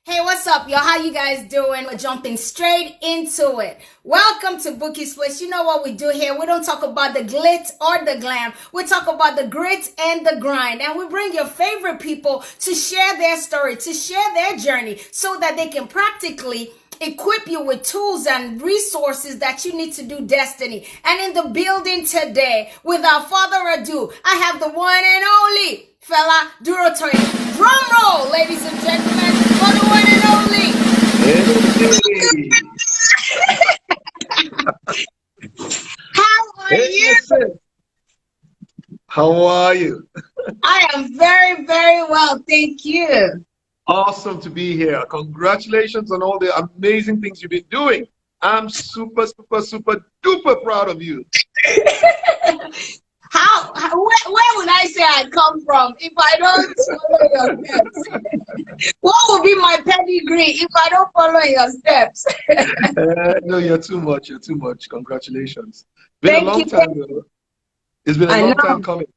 Hey, what's up, y'all? How you guys doing? We're jumping straight into it. Welcome to Bouqui'S Place. You know what we do here? We don't talk about the glitz or the glam. We talk about the grit and the grind. And we bring your favorite people to share their story, to share their journey, so that they can practically equip you with tools and resources that you need to do destiny. And in the building today, without further ado, I have the one and only Fela Durotoye. Drum roll, ladies and gentlemen, for the one and only. How are you? How are you? I am very, very well, thank you. Awesome to be here. Congratulations on all the amazing things you've been doing. I'm super duper proud of you. Where would I say I come from if I don't follow your steps? What would be my pedigree if I don't follow your steps? No, you're too much. You're too much. Congratulations. Been Thank a long you. time, though. It's been a long time coming.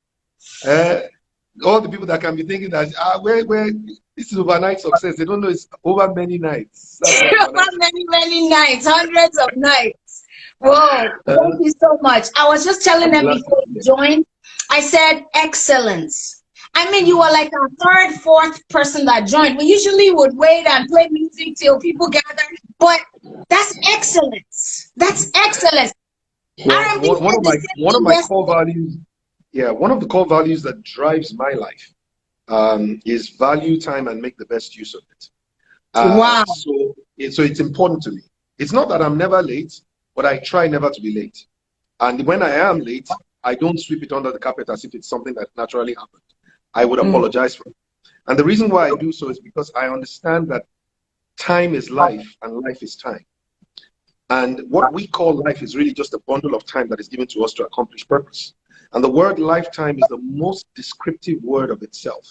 All the people that can be thinking that where this is overnight success, they don't know it's over many nights. Over many nights, hundreds of nights. Whoa, thank you so much. I was just telling them before you joined, I said excellence. I mean, you were like a third, fourth person that joined. We usually would wait and play music till people gather, but that's excellence. That's excellence. Well, one of my core values, one of the core values that drives my life is value time and make the best use of it. Wow. So it's important to me. It's not that I'm never late, but I try never to be late. And when I am late, I don't sweep it under the carpet as if it's something that naturally happened. I would apologize for it. And the reason why I do so is because I understand that time is life and life is time. And what we call life is really just a bundle of time that is given to us to accomplish purpose. And the word lifetime is the most descriptive word of itself.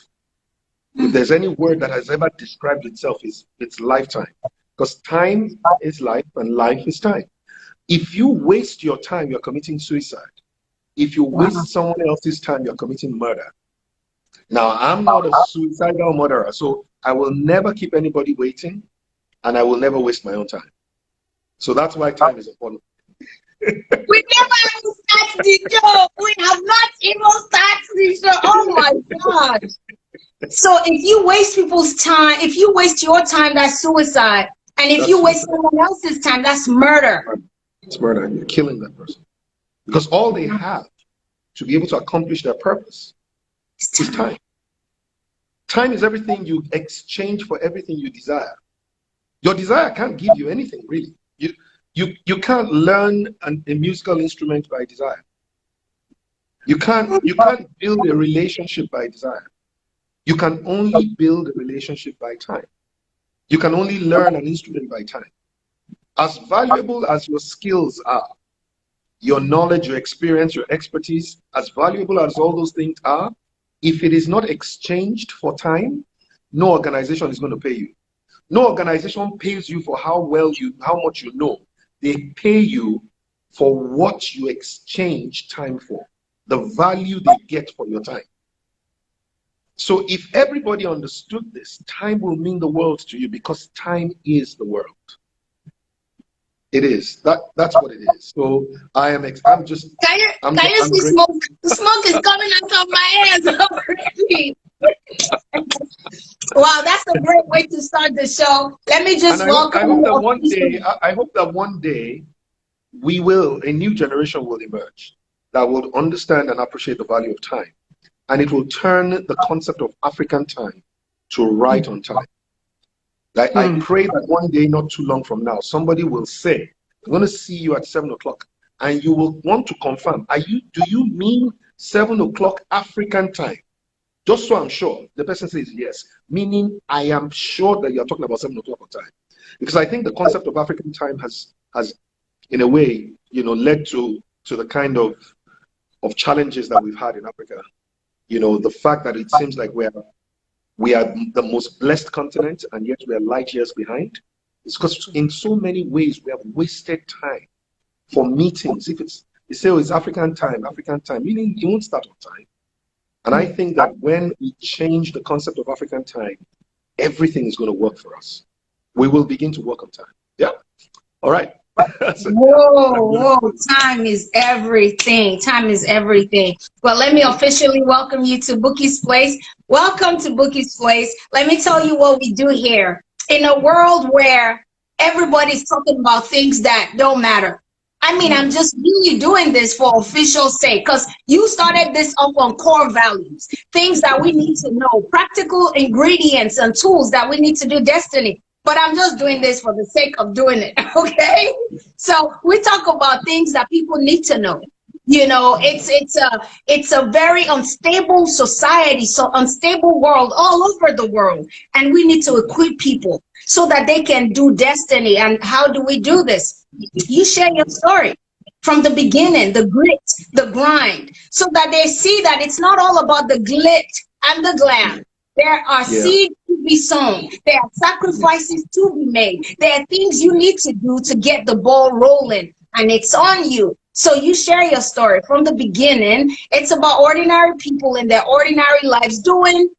If there's any word that has ever described itself, it's lifetime. Because time is life and life is time. If you waste your time, you're committing suicide. If you waste someone else's time, you're committing murder. Now, I'm not a suicidal murderer, so I will never keep anybody waiting, and I will never waste my own time. So that's why time is important. We never even start the show. We have not even started the show. Oh my God. So if you waste people's time, if you waste your time, that's suicide. And if you waste someone else's time, that's murder. It's murder, and you're killing that person. Because all they have to be able to accomplish their purpose is time. Time is everything you exchange for everything you desire. Your desire can't give you anything, really. You can't learn a musical instrument by desire. You can't build a relationship by desire. You can only build a relationship by time. You can only learn an instrument by time. As valuable as your skills are, your knowledge, your experience, your expertise, as valuable as all those things are, if it is not exchanged for time, no organization is going to pay you. No organization pays you for how much you know. They pay you for what you exchange time for, the value they get for your time. So if everybody understood this, time will mean the world to you, because time is the world. It is. That's what it is. So I'm just. Can you see smoke? The smoke is coming out of my hands already. Wow, that's a great way to start the show. Let me just welcome. I hope that one day a new generation will emerge that will understand and appreciate the value of time, and it will turn the concept of African time to right on time. Like, I pray that one day, not too long from now, somebody will say, "I'm going to see you at 7 o'clock," and you will want to confirm, do you mean 7 o'clock African time? Just so I'm sure. The person says yes, meaning I am sure that you're talking about 7 o'clock on time. Because I think the concept of African time has in a way, led to the kind of challenges that we've had in Africa. The fact that it seems like we are the most blessed continent, and yet we are light years behind. It's because in so many ways we have wasted time for meetings. If you say, oh, it's African time, meaning you won't start on time. And I think that when we change the concept of African time, everything is going to work for us. we will begin to work on time. Yeah. All right. So, Whoa, time is everything. Time is everything. Well, let me officially welcome you to Bouqui'S Place. Welcome to Bouqui'S Place. Let me tell you what we do here. In a world where everybody's talking about things that don't matter. I mean, I'm just really doing this for official sake because you started this up on core values, things that we need to know, practical ingredients and tools that we need to do destiny. But I'm just doing this for the sake of doing it, okay? So we talk about things that people need to know. You know, it's a very unstable society, so unstable world all over the world, and we need to equip people so that they can do destiny. And how do we do this? You share your story from the beginning, the grit, the grind, so that they see that it's not all about the glit and the glam. There are seeds to be sown. There are sacrifices to be made. There are things you need to do to get the ball rolling, and it's on you. So you share your story from the beginning. It's about ordinary people in their ordinary lives doing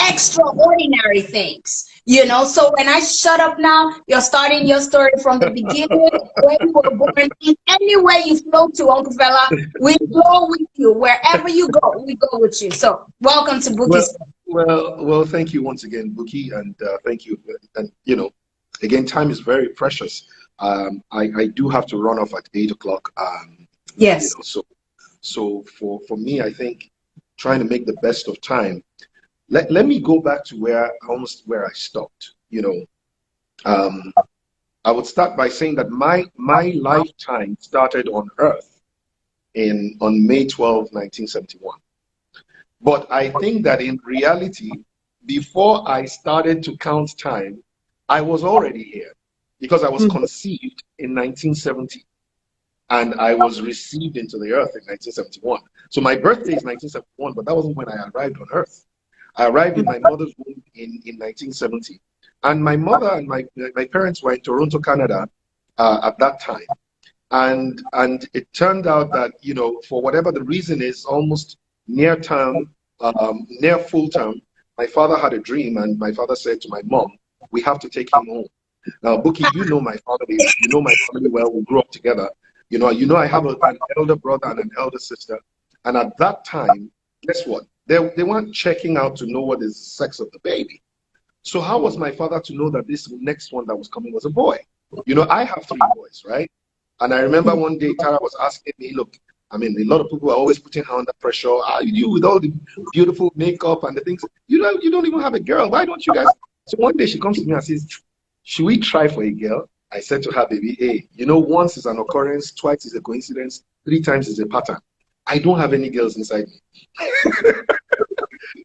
extraordinary things. You know, so when I shut up now, you're starting your story from the beginning, where you were born. In any way you flow to, Uncle Fela, we go with you. Wherever you go, we go with you. So welcome to Bouqui'S. Well, thank you once again, Bouqui, and thank you. And you know, again, time is very precious. I do have to run off at 8 o'clock. Yes. You know, so for me, I think trying to make the best of time. Let me go back to where I stopped. You know, I would start by saying that my lifetime started on Earth on May 12, 1971. But I think that in reality, before I started to count time, I was already here because I was conceived in 1970 and I was received into the earth in 1971. So my birthday is 1971, but that wasn't when I arrived on Earth. I arrived in my mother's womb in 1970. And my mother and my parents were in Toronto, Canada at that time. And it turned out that, you know, for whatever the reason is, almost near full term, my father had a dream, and my father said to my mom, we have to take him home. Now, Bouqui, you know my family, you know my family well, we grew up together. You know I have an elder brother and an elder sister. And at that time, guess what? They weren't checking out to know what is the sex of the baby. So how was my father to know that this next one that was coming was a boy? You know, I have 3 boys, right? And I remember one day Tara was asking me, look, I mean, a lot of people are always putting her under pressure. You with all the beautiful makeup and the things, you don't even have a girl. Why don't you guys? So one day she comes to me and says, should we try for a girl? I said to her, baby, hey, you know, once is an occurrence, twice is a coincidence, 3 times is a pattern. I don't have any girls inside me.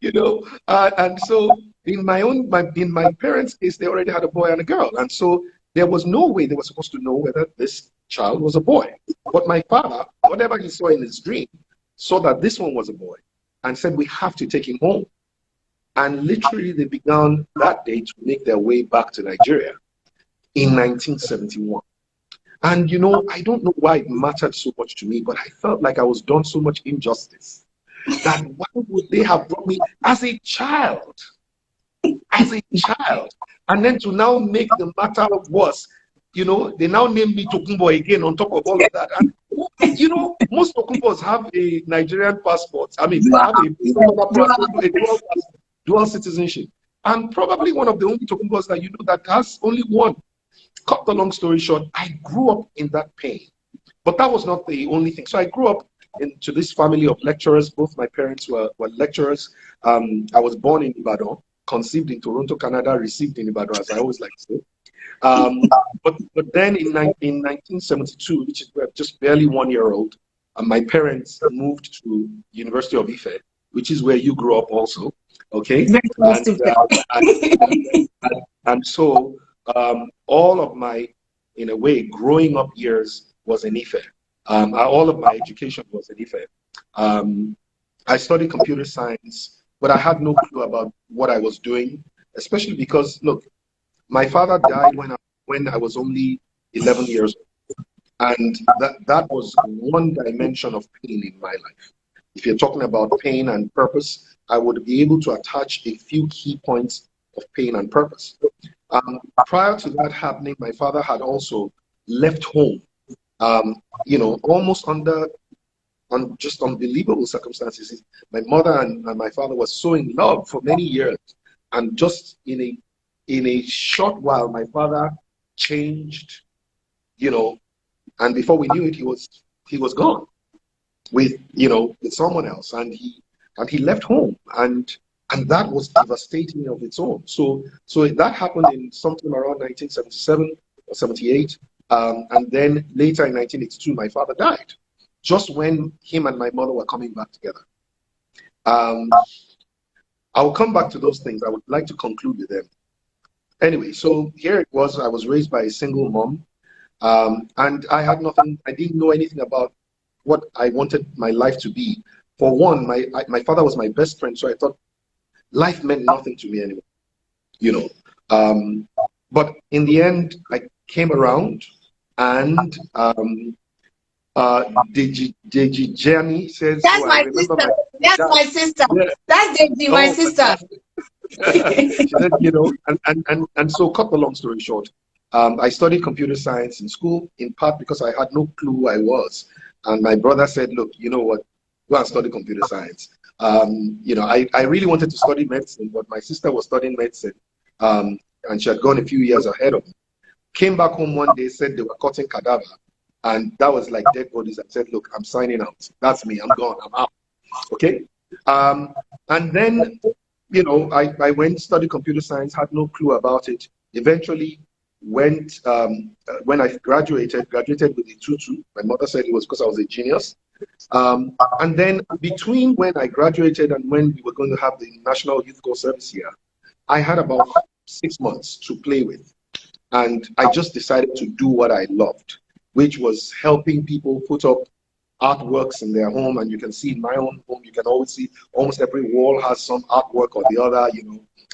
You know, and so in my parents' case, they already had a boy and a girl, and so there was no way they were supposed to know whether this child was a boy. But my father, whatever he saw in his dream, saw that this one was a boy, and said we have to take him home. And literally, they began that day to make their way back to Nigeria in 1971. And you know, I don't know why it mattered so much to me, but I felt like I was done so much injustice. That why would they have brought me as a child? As a child. And then to now make the matter worse, you know, they now named me Tokunboh again on top of all of that. And, you know, most Tokunbohs have a Nigerian passport. I mean, they have a dual citizenship. I'm probably one of the only Tokunbohs that you know that has only one. Cut the long story short, I grew up in that pain. But that was not the only thing. So I grew up into this family of lecturers. Both my parents were lecturers. I was born in Ibadan, conceived in Toronto, Canada, received in Ibadan, as I always like to say. But then in 1972, which is just barely 1 year old, my parents moved to University of Ife, which is where you grew up also. Okay. And so all of my, in a way, growing up years was in Ife. All of my education was in Ife. I studied computer science, but I had no clue about what I was doing, especially because, look, my father died when I was only 11 years old. And that was one dimension of pain in my life. If you're talking about pain and purpose, I would be able to attach a few key points of pain and purpose. Prior to that happening, my father had also left home, almost under on just unbelievable circumstances. My mother and my father were so in love for many years, and just in a short while, my father changed, and before we knew it, he was gone with with someone else, and he left home, and that was devastating of its own. So that happened in sometime around 1977 or 78, and then later in 1982, my father died, just when him and my mother were coming back together. Um, I'll come back to those things. I would like to conclude with them. Anyway, so here it was. I was raised by a single mom, and I had nothing. I didn't know anything about what I wanted my life to be. For one, my father was my best friend, so I thought life meant nothing to me anymore. You know, but in the end, I came around, and Deji Jenny says, That's "Oh, I my remember sister. my That's dad." my sister. Yeah. That's Deji, my Oh, sister. fantastic. She said, and so cut the long story short, I studied computer science in school, in part because I had no clue who I was. And my brother said, look, you know what, go and study computer science. I really wanted to study medicine, but my sister was studying medicine, and she had gone a few years ahead of me. Came back home one day, said they were cutting cadaver, and that was like dead bodies. I said, look, I'm signing out. That's me. I'm gone. I'm out. Okay. And then I went studied computer science, had no clue about it. Eventually, went when I graduated with a 2-2. My mother said it was because I was a genius. And then between when I graduated and when we were going to have the National Youth Corps service here, I had about 6 months to play with. And I just decided to do what I loved, which was helping people put up artworks in their home. And you can see in my own home, you can always see almost every wall has some artwork or the other,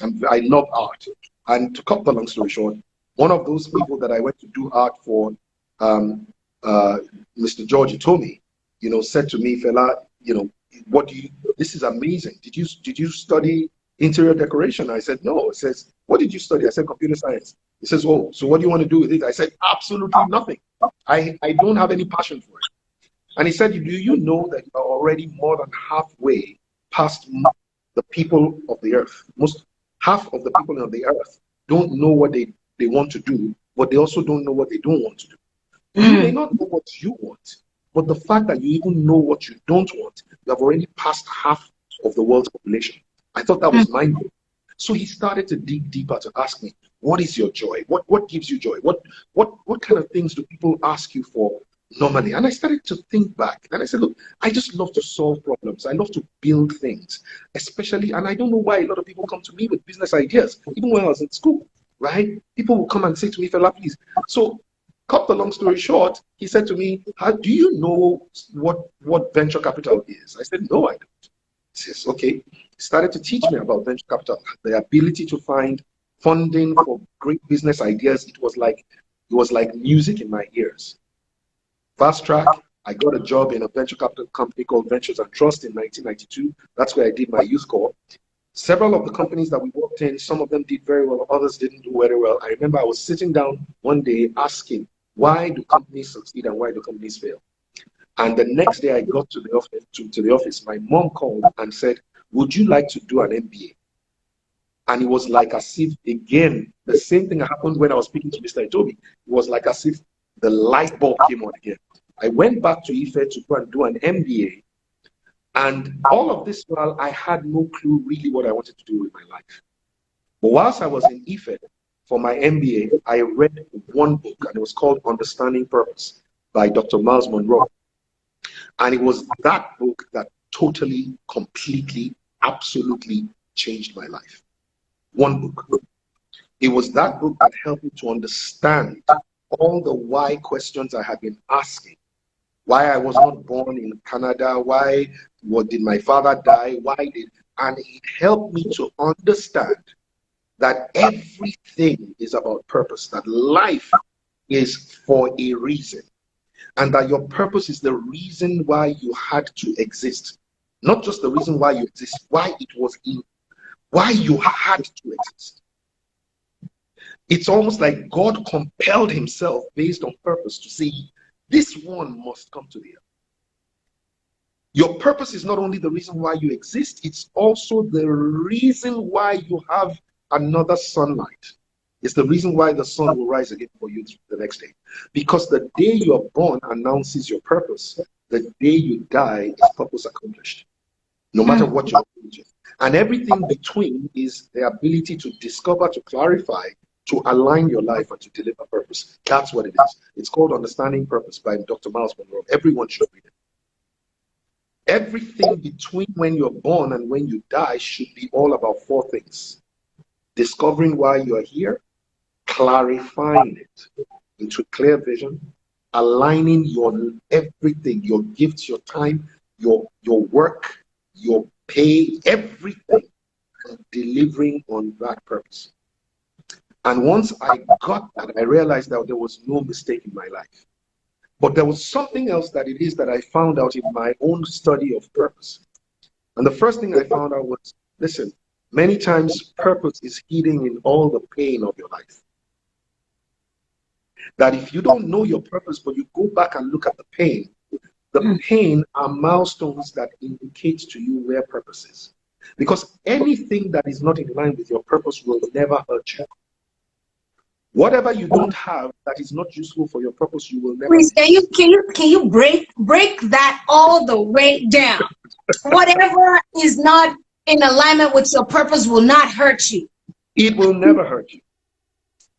and I love art. And to cut the long story short, one of those people that I went to do art for, um, Mr. George Itomi, said to me, Fela, what do you, this is amazing. Did you study interior decoration? I said, no. He says, what did you study? I said, computer science. He says, oh, so what do you want to do with it? I said, absolutely nothing. I don't have any passion for it. And he said, do you know that you are already more than halfway past the people of the earth? Half of the people of the earth don't know what they want to do, but they also don't know what they don't want to do. You may not know what you want, but the fact that you even know what you don't want, you have already passed half of the world's population. I thought that was mind-blowing. So he started to dig deeper to ask me, what is your joy? What gives you joy? What kind of things do people ask you for normally? And I started to think back, and I said, look, I just love to solve problems. I love to build things, especially, and I don't know why a lot of people come to me with business ideas, even when I was in school, right? People will come and say to me, Fela, please. So cut the long story short, he said to me, do you know what venture capital is? I said, no, I don't. He says, okay. He started to teach me about venture capital, the ability to find funding for great business ideas. It was like music in my ears. Fast track, I got a job in a venture capital company called Ventures and Trust in 1992. That's where I did my youth corps. Several of the companies that we worked in, some of them did very well, others didn't do very well. I remember I was sitting down one day asking, why do companies succeed and why do companies fail? And the next day I got to the office, to the office, my mom called and said, would you like to do an MBA? And it was like as if, again, the same thing happened when I was speaking to Mr. Itobi. It was like as if the light bulb came on again. I went back to Ife to go and do an MBA. And all of this while, I had no clue really what I wanted to do with my life. But whilst I was in Ife for my MBA, I read one book, and it was called Understanding Purpose by Dr. Miles Monroe. And it was that book that totally, completely, absolutely changed my life. One book. It was that book that helped me to understand all the why questions I had been asking. Why I was not born in Canada, did my father die, and it helped me to understand that everything is about purpose, that life is for a reason, and that your purpose is the reason why you had to exist. Not just the reason why you exist, why you had to exist. It's almost like God compelled himself based on purpose to say, this one must come to the earth. Your purpose is not only the reason why you exist, it's also the reason why you have another sunlight. It's the reason why the sun will rise again for you the next day. Because the day you're born announces your purpose. The day you die is purpose accomplished. No matter what you're doing. And everything between is the ability to discover, to clarify, to align your life and to deliver purpose. That's what it is. It's called Understanding Purpose by Dr. Miles Monroe. Everyone should read it. Everything between when you're born and when you die should be all about four things: discovering why you're here, clarifying it into clear vision, aligning your everything, your gifts, your time, your work, your pay, everything, and delivering on that purpose. And once I got that, I realized that there was no mistake in my life. But there was something else that it is that I found out in my own study of purpose. And the first thing I found out was, listen, many times purpose is hidden in all the pain of your life. That if you don't know your purpose, but you go back and look at the pain are milestones that indicate to you where purpose is. Because anything that is not in line with your purpose will never hurt you. Whatever you don't have that is not useful for your purpose, you will never. Please, can you break that all the way down? Whatever is not in alignment with your purpose will not hurt you. It will never hurt you.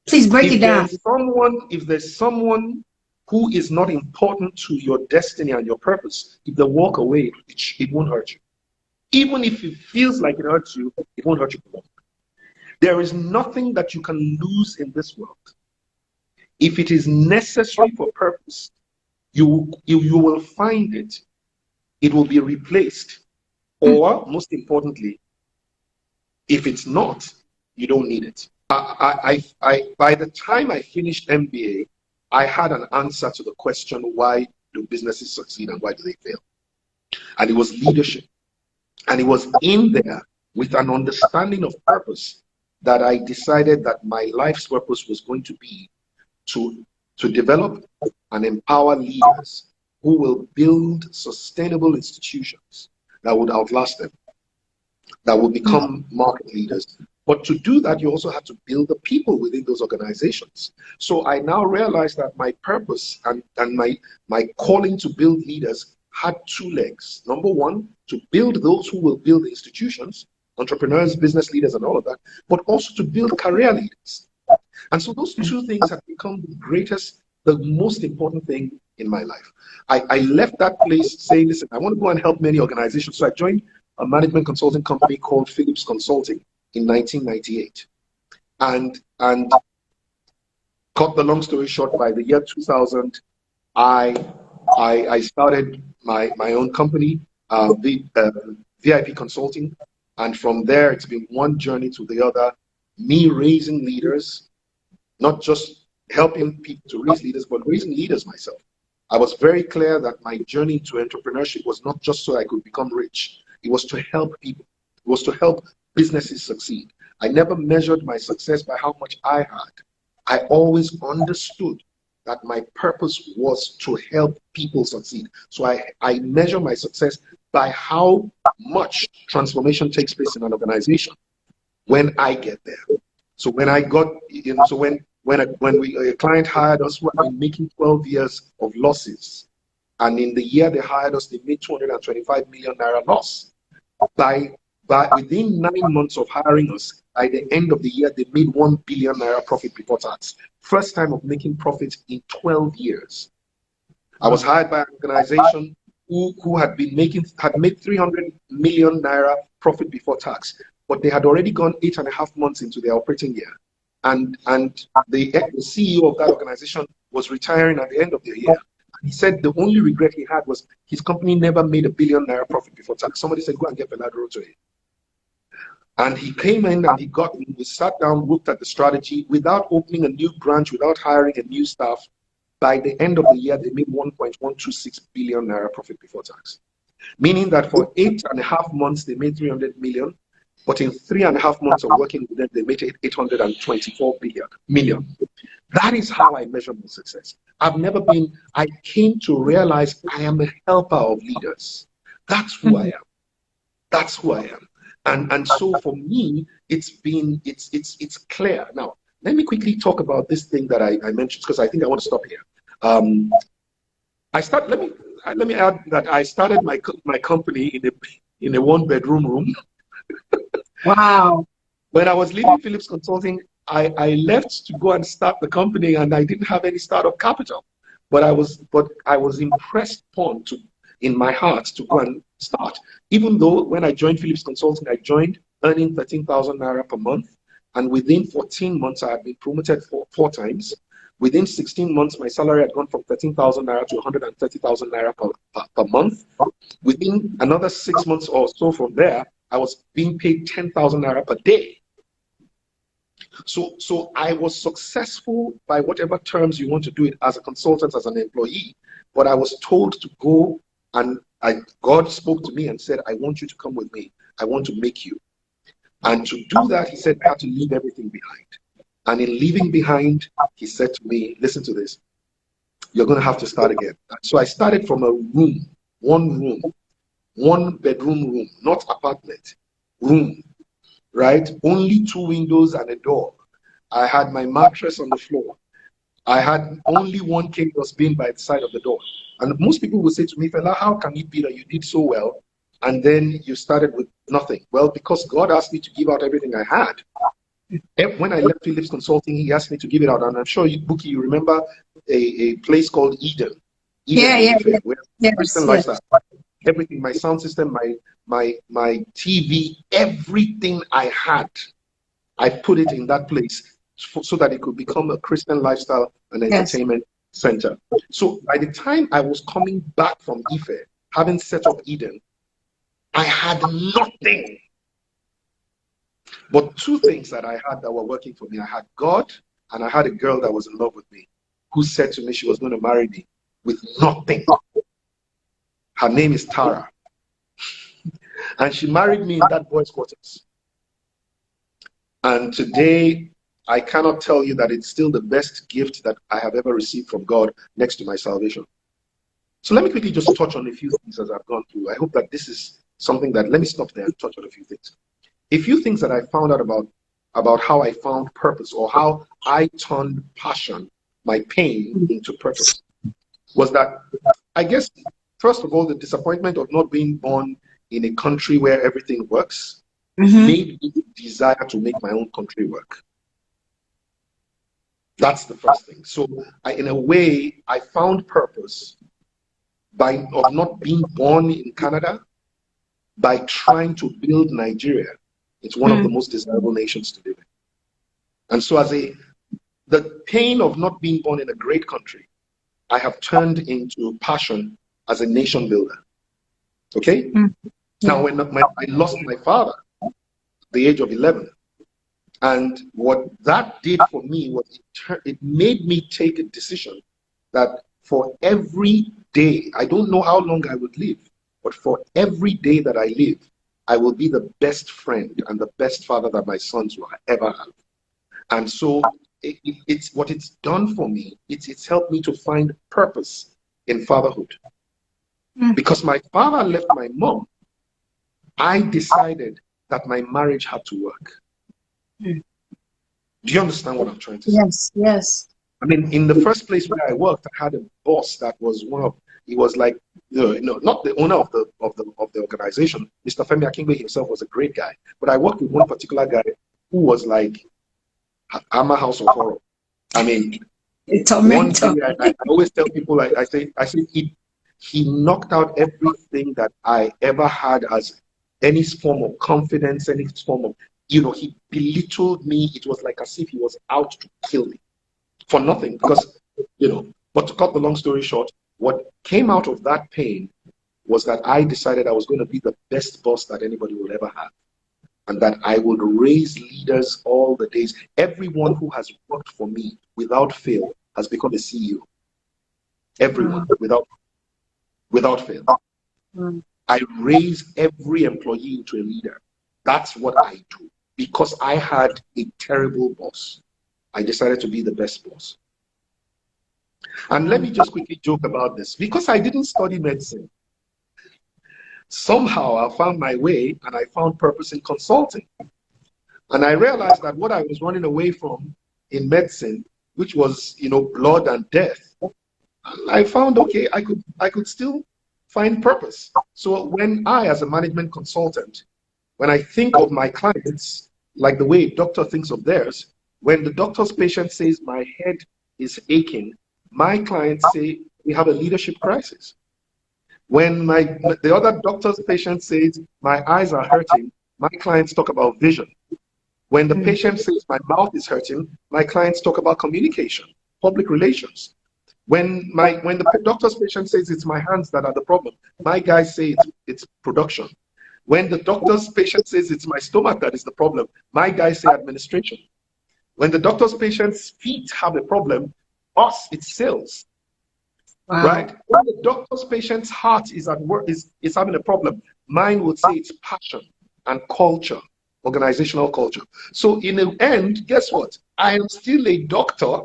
Please break it down. If there's someone who is not important to your destiny and your purpose, if they walk away, it won't hurt you. Even if it feels like it hurts you, it won't hurt you for long. There is nothing that you can lose in this world. If it is necessary for purpose, you will find it. It will be replaced. Or, most importantly, if it's not, you don't need it. By the time I finished MBA, I had an answer to the question, why do businesses succeed and why do they fail? And it was leadership. And it was in there with an understanding of purpose that I decided that my life's purpose was going to be to develop and empower leaders who will build sustainable institutions that would outlast them, that will become market leaders. But to do that, you also have to build the people within those organizations. So I now realize that my purpose and my calling to build leaders had two legs. Number one, to build those who will build the institutions, entrepreneurs, business leaders, and all of that, but also to build career leaders. And so those two things have become the most important thing in my life. I left that place saying, listen, I want to go and help many organizations. So I joined a management consulting company called Phillips Consulting in 1998. And cut the long story short, by the year 2000, I started my own company, VIP Consulting. And from there, it's been one journey to the other, me raising leaders, not just helping people to raise leaders, but raising leaders myself. I was very clear that my journey to entrepreneurship was not just so I could become rich. It was to help people. It was to help businesses succeed. I never measured my success by how much I had. I always understood that my purpose was to help people succeed. So I measure my success by how much transformation takes place in an organization when I get there. So when I got, so when a client hired us, we were making 12 years of losses. And in the year they hired us, they made 225 million naira loss. Within 9 months of hiring us, by the end of the year, they made 1 billion naira profit before tax. First time of making profit in 12 years. I was hired by an organization who had made 300 million naira profit before tax, but they had already gone 8.5 months into their operating year. And the CEO of that organization was retiring at the end of the year. He said the only regret he had was his company never made 1 billion naira profit before tax. Somebody said, go and get Fela Durotoye. And he came in and we sat down, looked at the strategy without opening a new branch, without hiring a new staff. By the end of the year, they made 1.126 billion naira profit before tax. Meaning that for 8.5 months, they made 300 million. But in 3.5 months of working with them, they made 824 million. That is how I measure my success. I came to realize I am a helper of leaders. That's who I am. That's who I am. And so for me, it's clear. Now, let me quickly talk about this thing that I mentioned, because I think I want to stop here. Let me add that I started my company in a 1-bedroom room. Wow. When I was leaving Phillips Consulting, I left to go and start the company, and I didn't have any startup capital. But I was impressed upon in my heart to go and start. Even though when I joined Phillips Consulting, I joined earning 13,000 naira per month, and within 14 months I had been promoted four times. Within 16 months, my salary had gone from 13,000 naira to 130,000 naira per month. Within another 6 months or so from there, I was being paid 10,000 naira per day. So I was successful by whatever terms you want to do it as a consultant, as an employee, but I was told to go, and God spoke to me and said, I want you to come with me. I want to make you. And to do that, he said, I had to leave everything behind. And in leaving behind, he said to me, listen to this, you're going to have to start again. So I started from a room, 1-bedroom room, not apartment, room, right? Only 2 windows and a door. I had my mattress on the floor. I had only 1 canvas bin by the side of the door. And most people will say to me, Fela, how can it be that you did so well and then you started with nothing? Well, because God asked me to give out everything I had. When I left Phillips Consulting, he asked me to give it out. And I'm sure, Bouquie, you remember a place called Eden. Yeah. Christian lifestyle. Everything, my sound system, my TV, everything I had, I put it in that place so that it could become a Christian lifestyle and entertainment center. So by the time I was coming back from Ife, having set up Eden, I had nothing. But 2 things that I had that were working for me. I had God, and I had a girl that was in love with me, who said to me she was going to marry me with nothing. Her name is Tara. And she married me in that boys' quarters. And today, I cannot tell you that it's still the best gift that I have ever received from God next to my salvation. So let me quickly just touch on a few things as I've gone through. I hope that this is something that, let me stop there and touch on a few things. A few things that I found out about how I found purpose, or how I turned passion, my pain, into purpose, was that, I guess, first of all, the disappointment of not being born in a country where everything works made me desire to make my own country work. That's the first thing. So in a way, I found purpose of not being born in Canada, by trying to build Nigeria. It's one of the most desirable nations to live in. And so the pain of not being born in a great country, I have turned into passion as a nation builder. Okay? Now, when I lost my father at the age of 11, and what that did for me was it made me take a decision that for every day, I don't know how long I would live, but for every day that I live, I will be the best friend and the best father that my sons will ever have. And so it's what it's done for me. It's helped me to find purpose in fatherhood. Because my father left my mom, I decided that my marriage had to work. Do you understand what I'm trying to say? Yes. I mean, in the first place where I worked, I had a boss that was he was like, not the owner of the organization. Mr. Femi Akingbe himself was a great guy, but I worked with one particular guy who was like Hammer House of Horror. I mean, one day I always tell people, I say he knocked out everything that I ever had as any form of confidence, any form of, he belittled me. It was like as if he was out to kill me for nothing, because, but to cut the long story short, what came out of that pain was that I decided I was going to be the best boss that anybody will ever have, and that I would raise leaders all the days. Everyone who has worked for me without fail has become a CEO. Everyone, without fail. I raise every employee into a leader. That's what I do. Because I had a terrible boss, I decided to be the best boss. And let me just quickly joke about this. Because I didn't study medicine, somehow I found my way and I found purpose in consulting. And I realized that what I was running away from in medicine, which was, blood and death, I found, okay, I could still find purpose. So when I, as a management consultant, when I think of my clients, like the way a doctor thinks of theirs, when the doctor's patient says my head is aching, my clients say we have a leadership crisis. When the other doctor's patient says my eyes are hurting, my clients talk about vision. When the patient says my mouth is hurting, my clients talk about communication, public relations. When the doctor's patient says it's my hands that are the problem, my guys say it's production. When the doctor's patient says it's my stomach that is the problem, my guys say administration. When the doctor's patient's feet have a problem, it's sales. Wow. Right? When the doctor's patient's heart is at work, is having a problem, mine would say it's passion and culture, organizational culture. So in the end, guess what? I am still a doctor.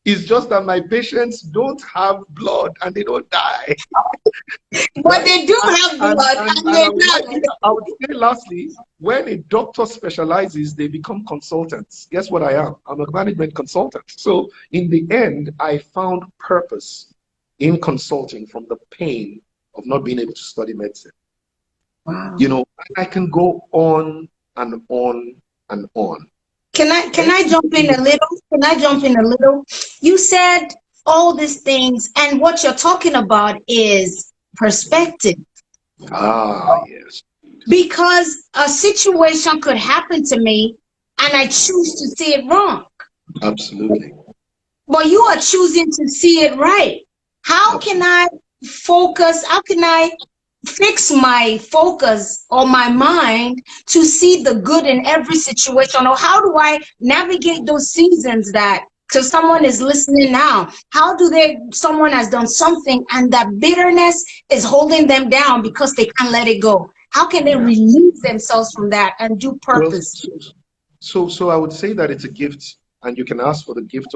It's just that my patients don't have blood and they don't die. But they do have blood and they die. I would say lastly, when a doctor specializes, they become consultants. Guess what I am? I'm a management consultant. So in the end, I found purpose in consulting from the pain of not being able to study medicine. Wow. I can go on and on and on. Can I jump in a little? Can I jump in a little? You said all these things, and what you're talking about is perspective. Ah, yes. Because a situation could happen to me, and I choose to see it wrong. Absolutely. But you are choosing to see it right. How can I focus? How can I fix my focus or my mind to see the good in every situation? Or how do I navigate those seasons that, because someone is listening now, how do someone has done something and that bitterness is holding them down because they can't let it go? How can they release themselves from that and do purpose? Well, so I would say that it's a gift, and you can ask for the gift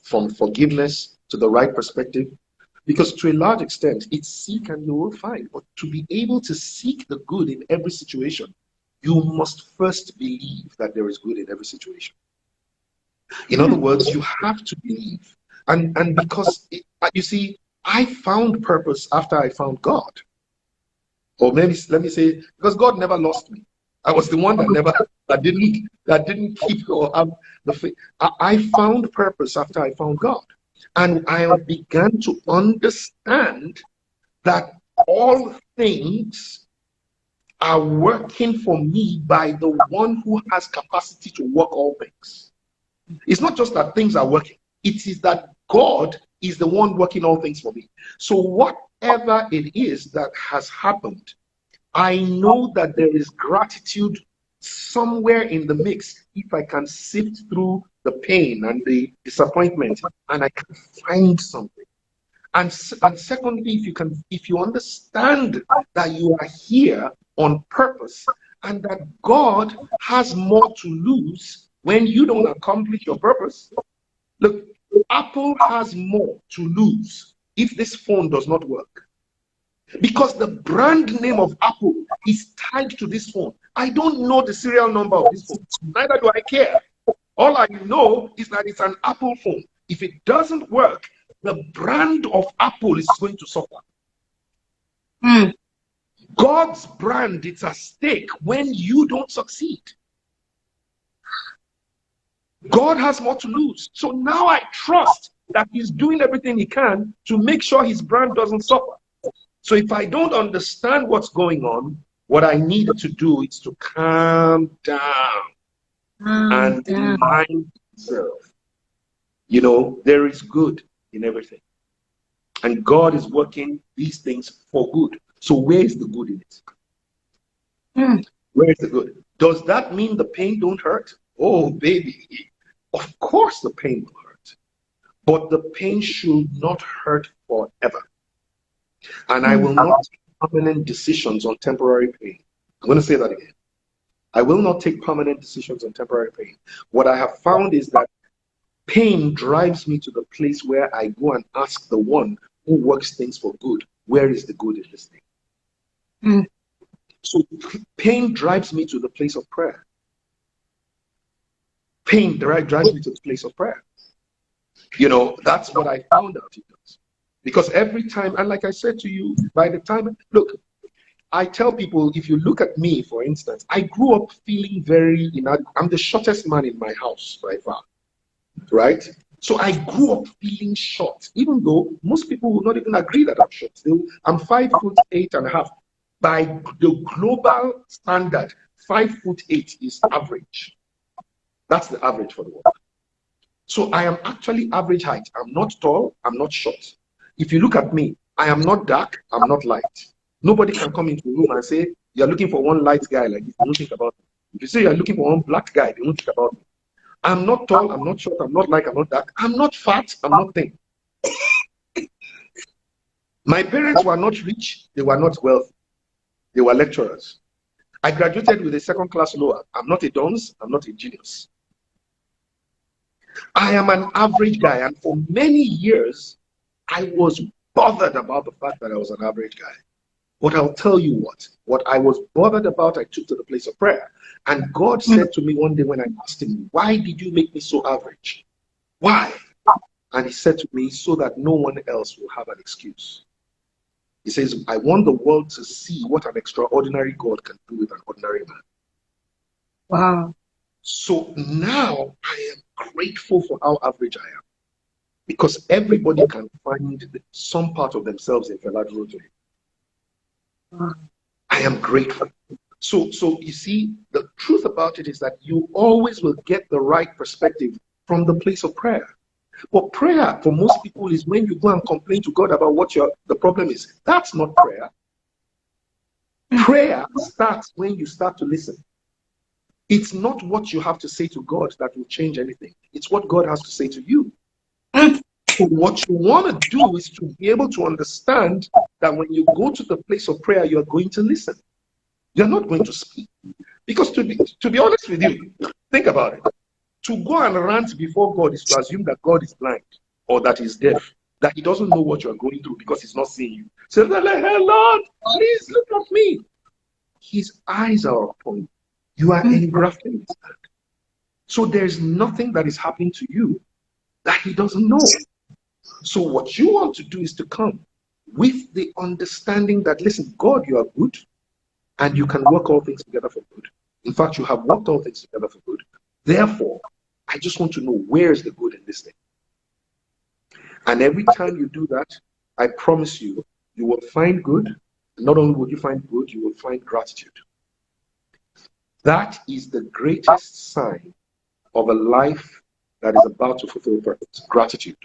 from forgiveness to the right perspective. Because to a large extent, it's seek and you will find. But to be able to seek the good in every situation, you must first believe that there is good in every situation. In other words, you have to believe. And because, you see, I found purpose after I found God. Or maybe, let me say, because God never lost me. I was the one that didn't keep or have the faith. I found purpose after I found God. And I began to understand that all things are working for me by the one who has capacity to work all things. It's not just that things are working. It is that God is the one working all things for me. So whatever it is that has happened, I know that there is gratitude somewhere in the mix if I can sift through the pain and the disappointment and I can find something. And secondly, if you understand that you are here on purpose and that God has more to lose when you don't accomplish your purpose. Look, Apple has more to lose if this phone does not work. Because the brand name of Apple is tied to this phone. I don't know the serial number of this phone. Neither do I care. All I know is that it's an Apple phone. If it doesn't work, the brand of Apple is going to suffer. God's brand is at stake when you don't succeed. God has more to lose. So now I trust that he's doing everything he can to make sure his brand doesn't suffer. So if I don't understand what's going on, what I need to do is to calm down and remind myself, there is good in everything. And God is working these things for good. So where is the good in it? Where is the good? Does that mean the pain don't hurt? Oh, baby. Of course the pain will hurt. But the pain should not hurt forever. And I will not take permanent decisions on temporary pain. I'm going to say that again. I will not take permanent decisions on temporary pain. What I have found is that pain drives me to the place where I go and ask the one who works things for good, where is the good in this thing? Mm. So pain drives me to the place of prayer. Pain drives me to the place of prayer. You know, that's what I found out it does. Because every time, and like I said to you, by the time, look, I tell people, if you look at me, for instance, I grew up feeling very inadequate. I'm the shortest man in my house by far, right? So I grew up feeling short, even though most people will not even agree that I'm short. I'm 5'8.5". By the global standard, 5'8" is average. That's the average for the world. So I am actually average height. I'm not tall, I'm not short. If you look at me, I am not dark, I'm not light. Nobody can come into a room and say, you're looking for one light guy like this. They don't think about me. If you say you're looking for one black guy, they don't think about me. I'm not tall, I'm not short, I'm not light, I'm not dark. I'm not fat, I'm not thin. My parents were not rich, they were not wealthy. They were lecturers. I graduated with a second class lower. I'm not a dunce, I'm not a genius. I am an average guy, and for many years, I was bothered about the fact that I was an average guy. But I'll tell you what I was bothered about, I took to the place of prayer. And God said to me one day when I asked him, why did you make me so average? Why? And he said to me, so that no one else will have an excuse. He says, I want the world to see what an extraordinary God can do with an ordinary man. Wow. So now I am grateful for how average I am. Because everybody can find some part of themselves in Fela Durotoye. I am grateful. So you see, the truth about it is that you always will get the right perspective from the place of prayer. But prayer for most people is when you go and complain to God about what the problem is. That's not prayer. Prayer starts when you start to listen. It's not what you have to say to God that will change anything. It's what God has to say to you. So what you want to do is to be able to understand that when you go to the place of prayer, you're going to listen. You're not going to speak. Because to be honest with you, think about it. To go and rant before God is to assume that God is blind or that he's deaf, that he doesn't know what you're going through because he's not seeing you. So they're like, hey, Lord, please look at me. His eyes are upon you. You are engrafted in his hand. So there's nothing that is happening to you that he doesn't know. So what you want to do is to come with the understanding that, listen, God, you are good, and you can work all things together for good. In fact, you have worked all things together for good. Therefore, I just want to know where is the good in this thing. And every time you do that, I promise you, you will find good. Not only will you find good, you will find gratitude. That is the greatest sign of a life that is about to fulfill purpose. Gratitude.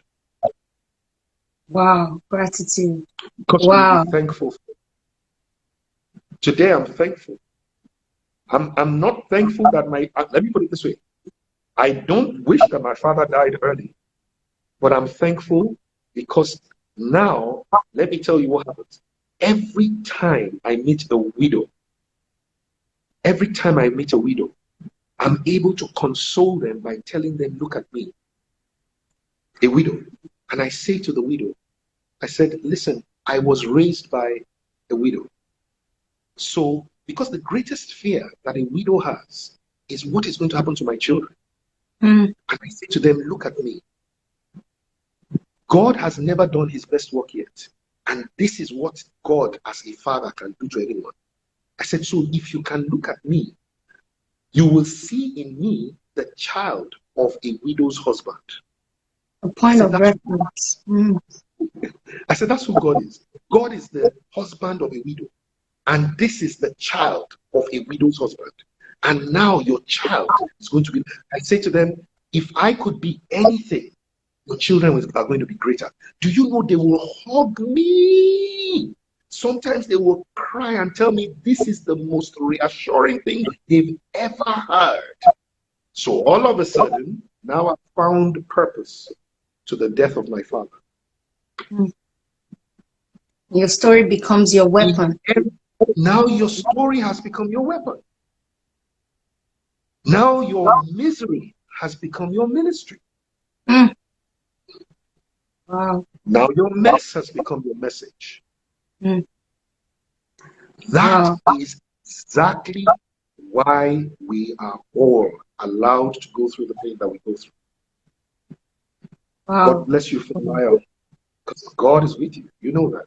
Wow. Gratitude. Because Wow. you'll be thankful. Today, I'm thankful. I'm not thankful that let me put it this way. I don't wish that my father died early, but I'm thankful because now, let me tell you what happens. Every time I meet a widow, I'm able to console them by telling them, look at me, a widow. And I say to the widow, I said, listen, I was raised by a widow. So, because the greatest fear that a widow has is what is going to happen to my children. And I say to them, look at me. God has never done his best work yet. And this is what God as a father can do to anyone. I said, so if you can look at me, you will see in me the child of a widow's husband. A point of reference. I said, that's who God is. God is the husband of a widow. And this is the child of a widow's husband. And now your child is going to be, I say to them, if I could be anything, your children are going to be greater. Do you know they will hug me? Sometimes they will cry and tell me this is the most reassuring thing they've ever heard. So all of a sudden, now I've found purpose to the death of my father. Your story becomes your weapon. Now your story has become your weapon. Now your misery has become your ministry. Mm. Wow. Now your mess has become your message. Mm. That Wow. is exactly why we are all allowed to go through the pain that we go through. God Wow. bless you for the lion, because God is with you. You know that.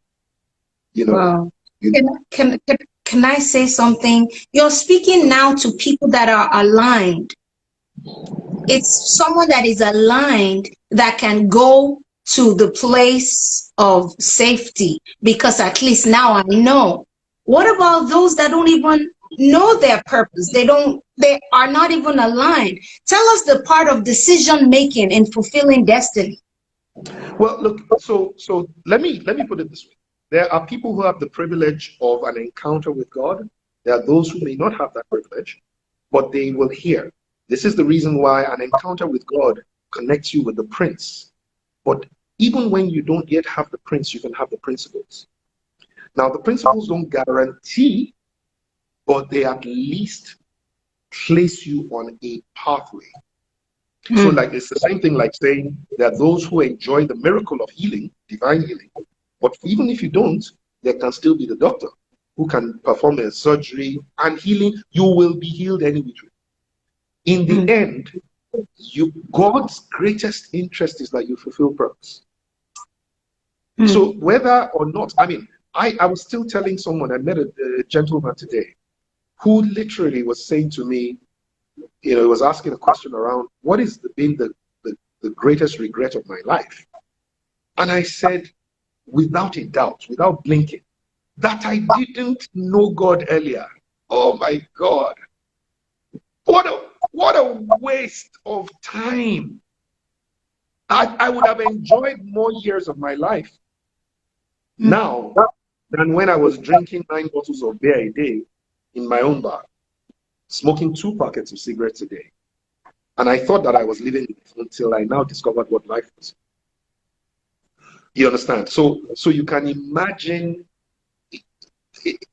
You know that. Wow. You Can, know that. can I say something? You're speaking now to people that are aligned. It's someone that is aligned that can go to the place of safety, because at least now I know. What about those that don't even know their purpose? They are not even aligned. Tell us the part of decision making in fulfilling destiny. Well, look, so let me put it this way. There are people who have the privilege of an encounter with God. There are those who may not have that privilege, but they will hear. This is the reason why an encounter with God connects you with the Prince. But even when you don't yet have the Prince, you can have the principles. Now, the principles don't guarantee, but they at least place you on a pathway. So, Mm. like, it's the same thing like saying there are those who enjoy the miracle of healing, divine healing, but even if you don't, there can still be the doctor who can perform a surgery and healing. You will be healed anyway. In the Mm. end, God's greatest interest is that you fulfill purpose. Mm. So whether or not, I mean, I was still telling someone, I met a gentleman today who literally was saying to me, he was asking a question around what is been the greatest regret of my life. And I said, without a doubt, without blinking, that I didn't know God earlier. Oh my God. What a waste of time. I would have enjoyed more years of my life Mm. now than when I was drinking 9 bottles of beer a day in my own bar, smoking 2 packets of cigarettes a day. And I thought that I was living it until I now discovered what life was. You understand? So you can imagine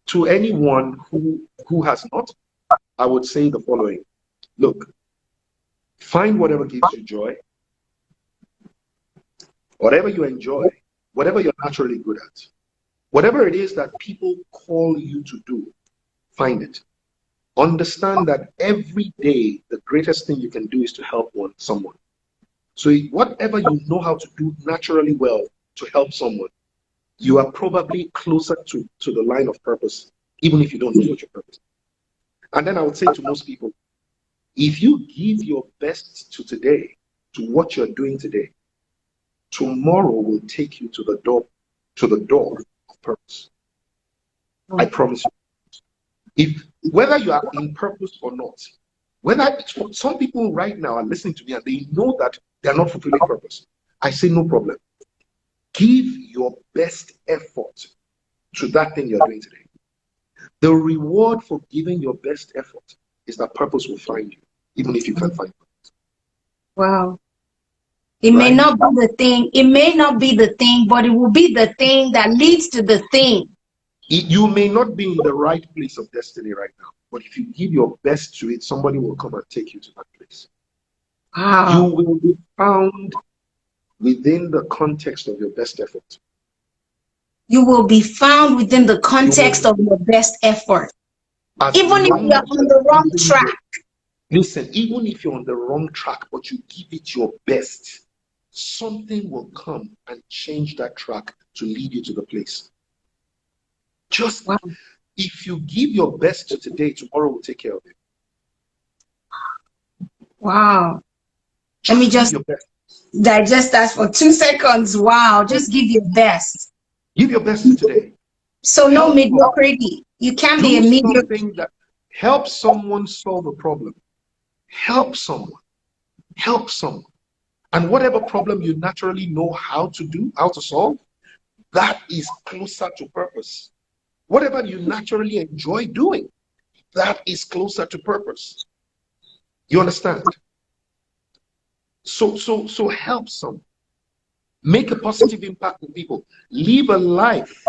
to anyone who has not, I would say the following. Look, find whatever gives you joy, whatever you enjoy, whatever you're naturally good at, whatever it is that people call you to do, find it. Understand that every day, the greatest thing you can do is to help someone. So whatever you know how to do naturally well to help someone, you are probably closer to the line of purpose, even if you don't know what your purpose is. And then I would say to most people, if you give your best to today, to what you're doing today, tomorrow will take you to the door of purpose. I promise you. If whether you are in purpose or not, whether some people right now are listening to me and they know that they are not fulfilling purpose, I say no problem. Give your best effort to that thing you're doing today. The reward for giving your best effort is that purpose will find you, even if you can't find it. Wow. It may Right? not be the thing, it may not be the thing, but it will be the thing that leads to the thing. You may not be in the right place of destiny right now, but if you give your best to it, somebody will come and take you to that place. You Wow. will be found within the context of your best effort. You will be found within the You context will, of your best effort. as Even if long you're as on you're the wrong giving track. your, listen, even if you're on the wrong track, but you give it your best, something will come and change that track to lead you to the place. Just Wow. if you give your best to today, tomorrow will take care of it. Wow. Let me Give just your best. digest that for 2 seconds. Wow. Just give your best. Give your best to today. So no Help someone. mediocrity. You can't be a Do mediocre. something that helps someone solve a problem. Help someone. Help someone. And whatever problem you naturally know how to do, how to solve, that is closer to purpose. Whatever you naturally enjoy doing, that is closer to purpose. You understand? So help someone. Make a positive impact on people. Live a life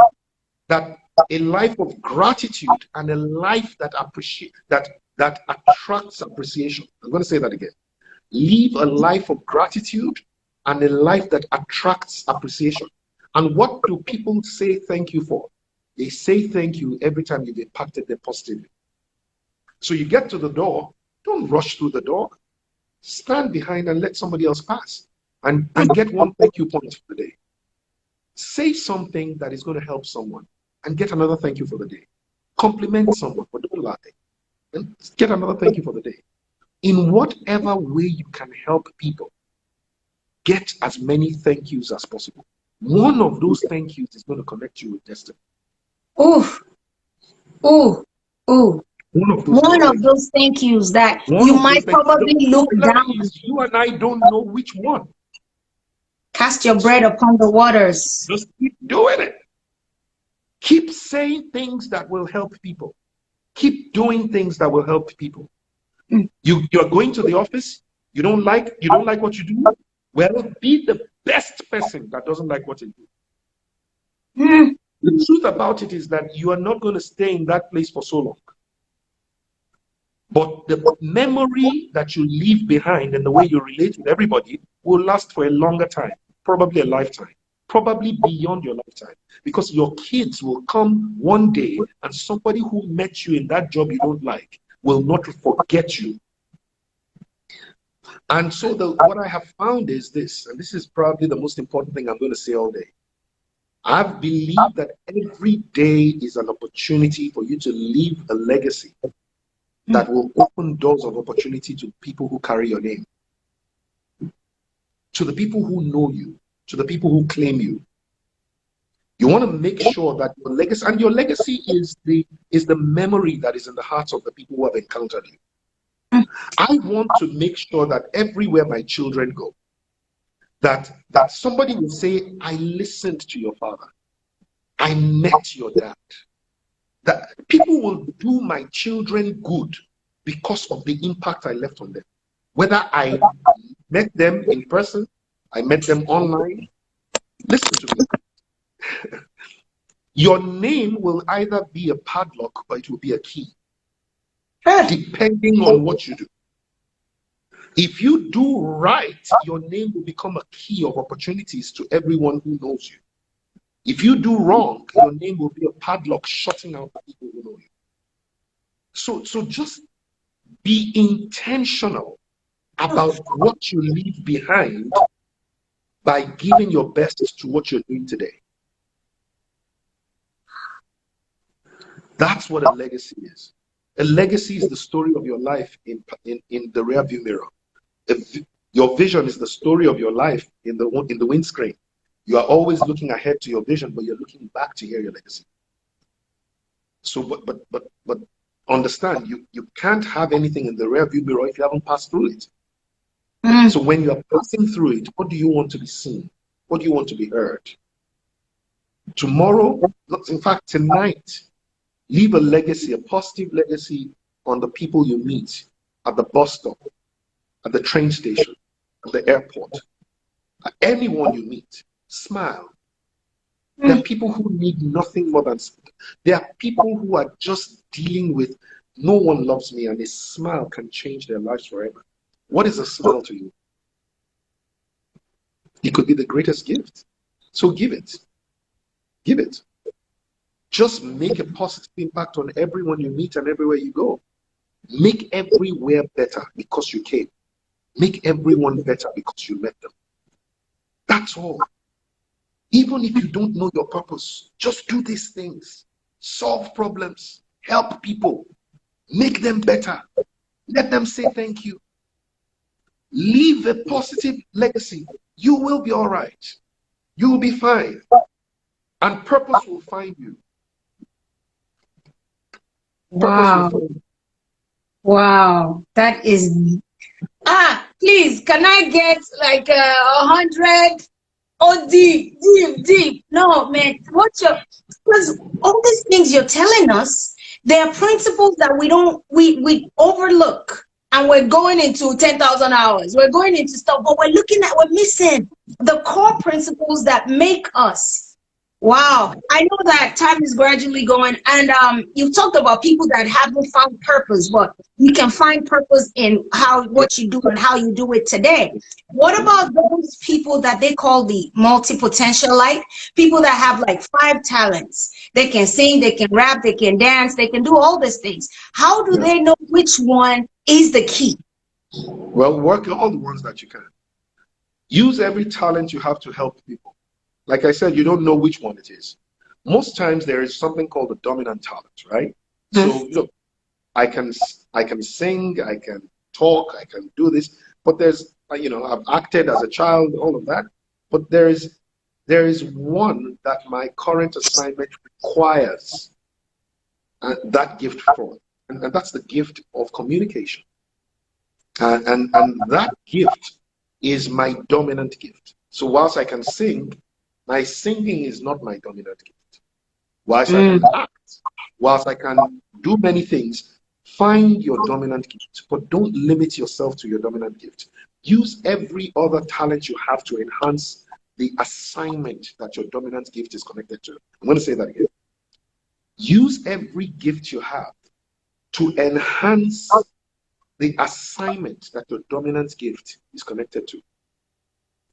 of gratitude and a life that that attracts appreciation. I'm going to say that again. Live a life of gratitude and a life that attracts appreciation. And what do people say thank you for? They say thank you every time you've impacted them positively. So you get to the door, don't rush through the door. Stand behind and let somebody else pass. And get one thank you point for the day. Say something that is going to help someone and get another thank you for the day. Compliment someone, but don't lie. And get another thank you for the day. In whatever way you can help people, get as many thank yous as possible. One of those thank yous is going to connect you with destiny. Ooh, ooh, ooh. One of those thank yous that you might probably look down. You and I don't know which one. Cast your bread upon the waters. Just keep doing it. Keep saying things that will help people. Keep doing things that will help people. You're going to the office. You don't like what you do. Well, be the best person that doesn't like what you do. The truth about it is that you are not going to stay in that place for so long. But the memory that you leave behind and the way you relate with everybody will last for a longer time, probably a lifetime, probably beyond your lifetime. Because your kids will come one day and somebody who met you in that job you don't like will not forget you. And so what I have found is this, and this is probably the most important thing I'm going to say all day. I believe that every day is an opportunity for you to leave a legacy that will open doors of opportunity to people who carry your name, to the people who know you, to the people who claim you. You want to make sure that your legacy, and your legacy is the memory that is in the hearts of the people who have encountered you. I want to make sure that everywhere my children go, that somebody will say, I listened to your father. I met your dad. That people will do my children good because of the impact I left on them. Whether I met them in person, I met them online. Listen to me. Your name will either be a padlock or it will be a key, depending on what you do. If you do right, your name will become a key of opportunities to everyone who knows you. If you do wrong, your name will be a padlock shutting out the people who know you. So just be intentional about what you leave behind by giving your best to what you're doing today. That's what a legacy is. A legacy is the story of your life in the rearview mirror. Your vision is the story of your life in the windscreen. You are always looking ahead to your vision, but you're looking back to hear your legacy. So, but understand, you can't have anything in the rearview mirror if you haven't passed through it. So when you are passing through it, what do you want to be seen? What do you want to be heard? Tomorrow, in fact, tonight, leave a legacy, a positive legacy on the people you meet at the bus stop, at the train station, at the airport, at anyone you meet. Smile. There are people who need nothing more than, there are people who are just dealing with, no one loves me, and a smile can change their lives forever. What is a smile to you? It could be the greatest gift. So give it. Give it. Just make a positive impact on everyone you meet and everywhere you go. Make everywhere better because you came. Make everyone better because you met them. That's all. Even if you don't know your purpose, just do these things. Solve problems. Help people. Make them better. Let them say thank you. Leave a positive legacy. You will be all right. You will be fine. And purpose will find you. Wow. Wow. That is... please, can I get like 100? Oh, deep. No, man. Because all these things you're telling us, there are principles that we overlook. And we're going into 10,000 hours. We're going into stuff, but we're missing the core principles that make us Wow, I know that time is gradually going, and you talked about people that haven't found purpose, but you can find purpose in how Yeah. what you do and how you do it today. What Yeah. about those people that they call the multi-potential, like people that have like five talents? They can sing, they can rap, they can dance, they can do all these things. How do Yeah. they know which one is the key? Well, work all the ones that you can. Use every talent you have to help people. Like I said, you don't know which one it is. Most times there is something called a dominant talent, right? So look, I can I can sing, I can talk, I can do this, but there's I've acted as a child, all of that, but there is one that my current assignment requires that gift for, and that's the gift of communication, and that gift is my dominant gift. So whilst I can sing, my singing is not my dominant gift. Whilst I Mm. can act, whilst I can do many things, find your dominant gift, but don't limit yourself to your dominant gift. Use every other talent you have to enhance the assignment that your dominant gift is connected to. I'm going to say that again. Use every gift you have to enhance the assignment that your dominant gift is connected to.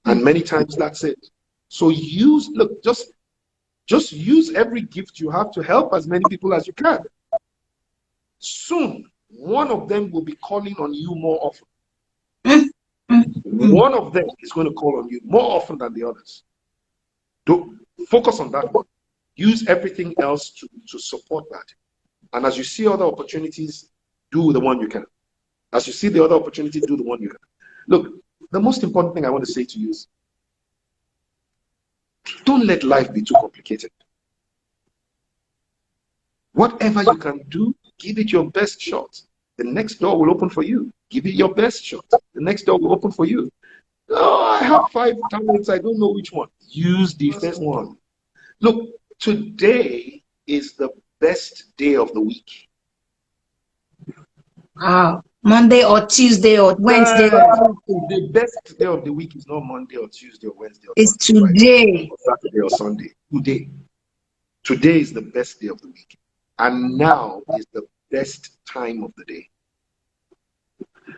And many times that's it. So just use every gift you have to help as many people as you can. Soon, one of them will be calling on you more often. One of them is going to call on you more often than the others. Don't focus on that one. Use everything else to support that. And as you see other opportunities, do the one you can. As you see the other opportunity, do the one you can. Look, the most important thing I want to say to you is don't let life be too complicated. Whatever you can do, give it your best shot. The next door will open for you. Give it your best shot. The next door will open for you. Oh, I have 5 talents. I don't know which one. Use the first one. Look, today is the best day of the week. Wow. Monday or Tuesday or Wednesday The best day of the week is not Monday or Tuesday or Wednesday or is Thursday or Friday today. or Saturday or Sunday. Today. Today is the best day of the week. And now is the best time of the day.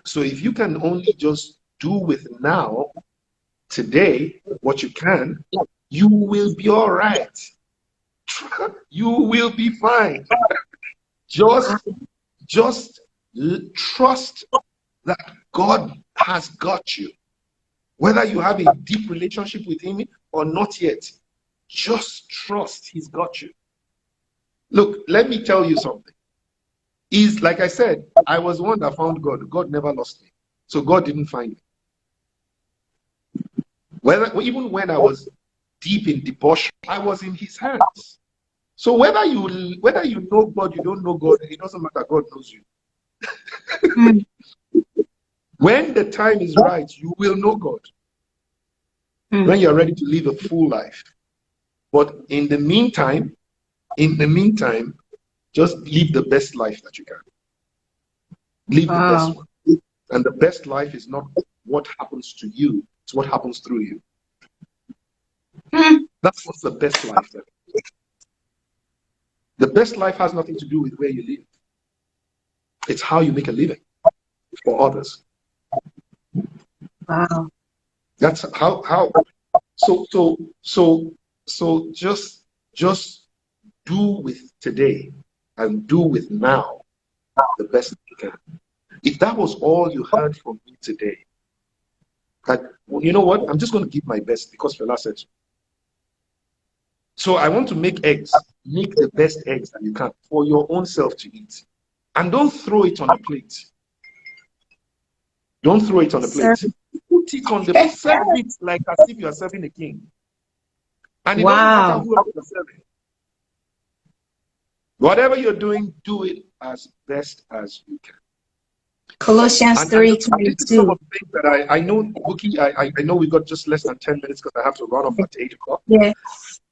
So if you can only just do with now, today, what you can, you will be all right. You will be fine. Just trust that God has got you. Whether you have a deep relationship with him or not yet, just trust he's got you. Look, let me tell you something. Is like I said, I was one that found God. God never lost me. So God didn't find me. Even when I was deep in debauchery, I was in his hands. So whether you know God, you don't know God, it doesn't matter. God knows you. When the time is right, you will know God. When you're ready to live a full life. But in the meantime, just live the best life that you can. Live the best one. And the best life is not what happens to you, it's what happens through you. That's what's the best life. The best life has nothing to do with where you live. It's how you make a living for others. Wow. That's how so just do with today and do with now the best you can. If that was all you heard from me today, that, well, you know what? I'm just going to give my best because Fela said so. So I want to make eggs. Make the best eggs that you can for your own self to eat. And don't throw it on a plate. Don't throw it on a plate. Put it on the serve it like as if you are serving a king. And it doesn't matter who else you're serving. Whatever you're doing, do it as best as you can. Colossians And 3:22. this is some of the things that I know, Bouquie, I know we got just less than 10 minutes because I have to run off at 8 o'clock. Yeah.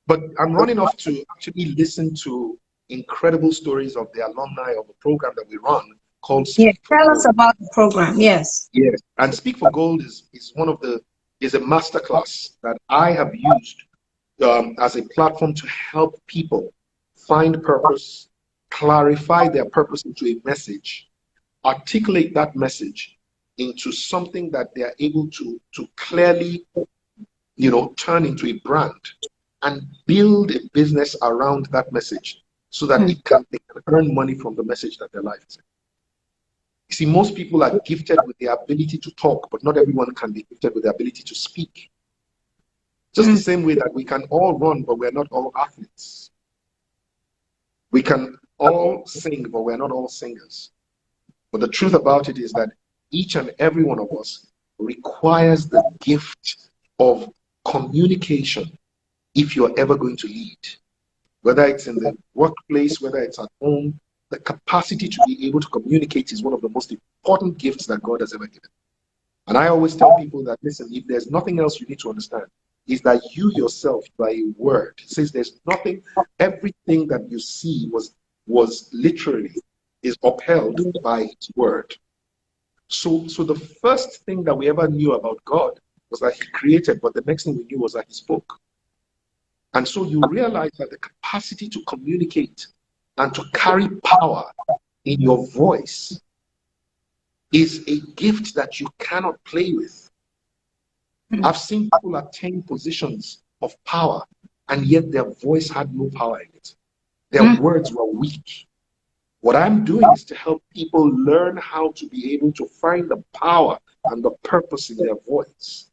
But I'm running off to actually listen to incredible stories of the alumni of a program that we run called Speak for Tell Gold. us about the program. Yes. Yes. And Speak for Gold is a masterclass that I have used as a platform to help people find purpose, clarify their purpose into a message, articulate that message into something that they are able to clearly, turn into a brand and build a business around that message so that they can earn money from the message that their life is in. You see, most people are gifted with the ability to talk, but not everyone can be gifted with the ability to speak. Just the same way that we can all run, but we're not all athletes. We can all sing, but we're not all singers. But the truth about it is that each and every one of us requires the gift of communication if you're ever going to lead. Whether it's in the workplace, whether it's at home, the capacity to be able to communicate is one of the most important gifts that God has ever given. And I always tell people that, listen, if there's nothing else you need to understand, is that you yourself, by a word, it says there's nothing, everything that you see was literally, is upheld by his word. So the first thing that we ever knew about God was that he created, but the next thing we knew was that he spoke. And so you realize that the capacity to communicate and to carry power in your voice is a gift that you cannot play with. I've seen people attain positions of power, and yet their voice had no power in it. Their words were weak. What I'm doing is to help people learn how to be able to find the power and the purpose in their voice,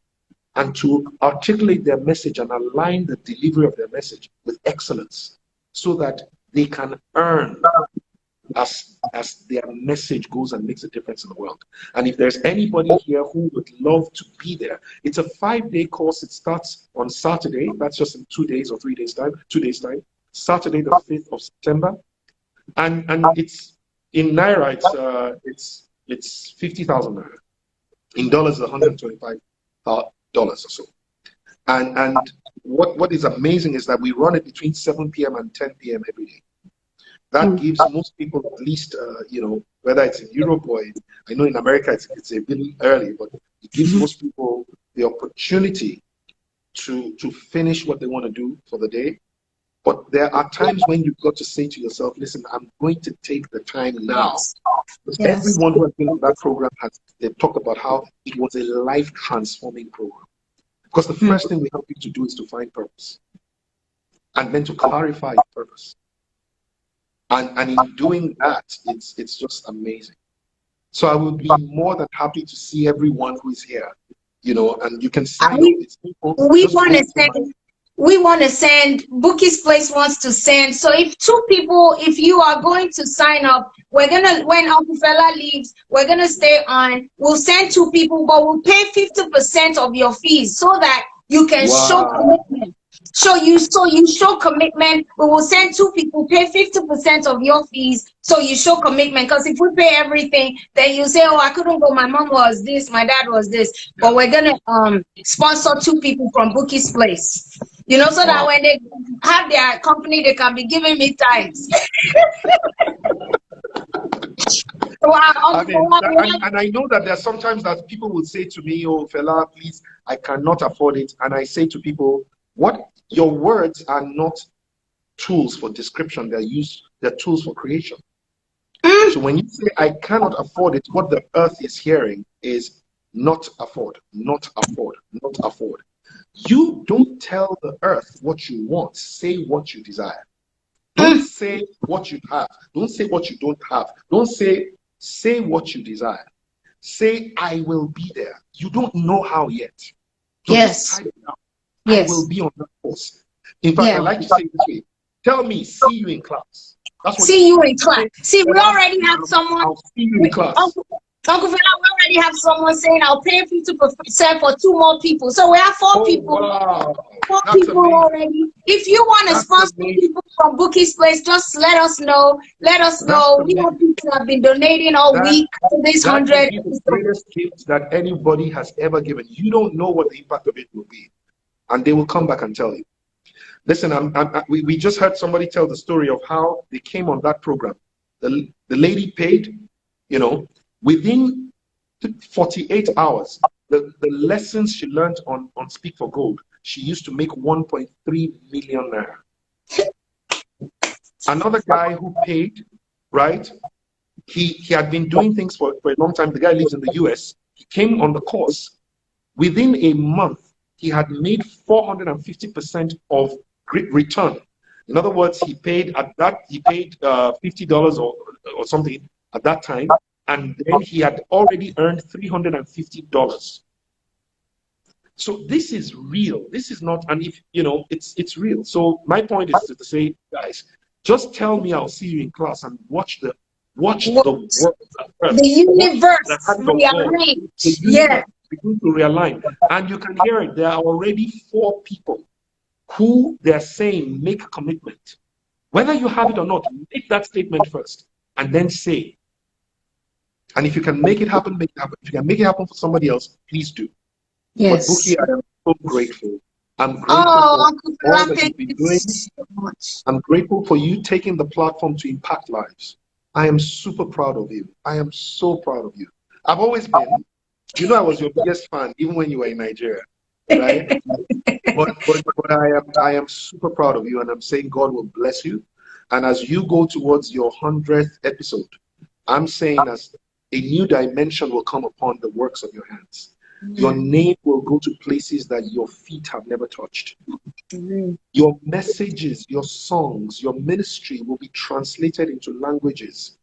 and to articulate their message and align the delivery of their message with excellence so that they can earn as their message goes and makes a difference in the world. And if there's anybody here who would love to be there, it's a 5-day course. It starts on Saturday. That's just in 2 days or 3 days time, 2 days time, Saturday, the 5th of September. And it's in Naira, it's 50,000 Naira. In dollars, $125 or so. And what is amazing is that we run it between 7 p.m. and 10 p.m. every day. That gives most people at least, whether it's in Europe or I know in America it's a bit early, but it gives most people the opportunity to finish what they want to do for the day. But there are times when you've got to say to yourself, listen, I'm going to take the time now. Because everyone who has been on that program they've talked about how it was a life-transforming program. Because the first thing we help you to do is to find purpose. And then to clarify your purpose. And in doing that, it's just amazing. So I would be more than happy to see everyone who is here, and you can sign up. We want to send, Bouqui'S Place wants to send. So if you are going to sign up, when Uncle Fela leaves, we're going to stay on. We'll send 2 people, but we'll pay 50% of your fees so that you can show commitment. So you show commitment. We will send 2 people, pay 50% of your fees, so you show commitment. Because if we pay everything, then you say, oh, I couldn't go, my mom was this, my dad was this. But we're gonna sponsor 2 people from Bouqui'S Place. So that when they have their company, they can be giving me tithes. And I know that there are sometimes that people will say to me, oh, Fela, please, I cannot afford it. And I say to people, what? Your words are not tools for description. They're tools for creation. So when you say, I cannot afford it, what the earth is hearing is not afford, not afford, not afford. You don't tell the earth what you want. Say what you desire. Don't say what you have. Don't say what you don't have. Don't say what you desire. Say, I will be there. You don't know how yet. So just type it out. I will be on that course. In fact, I like to say it this way. Tell me, see you in class. That's what see you in class. See, we already have someone. I'll see you in class. Uncle Fela, we already have someone saying I'll pay 50% for 2 more people. So we have 4 people. Wow. 4 people amazing. Already. If you want to sponsor people from Bouqui'S Place, just let us know. Let us know. We have people who have been donating all week to this 100. That is the greatest gift that anybody has ever given. You don't know what the impact of it will be. And they will come back and tell you. Listen, we just heard somebody tell the story of how they came on that program. The lady paid, within 48 hours, the lessons she learned on Speak for Gold, she used to make 1.3 million naira. Another guy who paid, right? He had been doing things for a long time. The guy lives in the US. He came on the course. Within a month, he had made 450% of return. In other words, he paid $50 or something at that time, and then he had already earned $350. So this is real. This is not, and if you know, it's real. So my point is to say, guys, just tell me I'll see you in class and watch the work. The universe rearranged. Yeah. Begin to realign. And you can hear it. There are already 4 people who they're saying make a commitment. Whether you have it or not, make that statement first and then say. And if you can make it happen, make it happen. If you can make it happen for somebody else, please do. Yes. But Bouqui, I am so grateful. I'm grateful for Uncle all that you've been doing. So much. I'm grateful for you taking the platform to impact lives. I am super proud of you. I am so proud of you. I've always been. You know, I was your biggest fan, even when you were in Nigeria, right? but I am super proud of you, and I'm saying God will bless you. And as you go towards your 100th episode, I'm saying as a new dimension will come upon the works of your hands. Your name will go to places that your feet have never touched. Your messages, your songs, your ministry will be translated into languages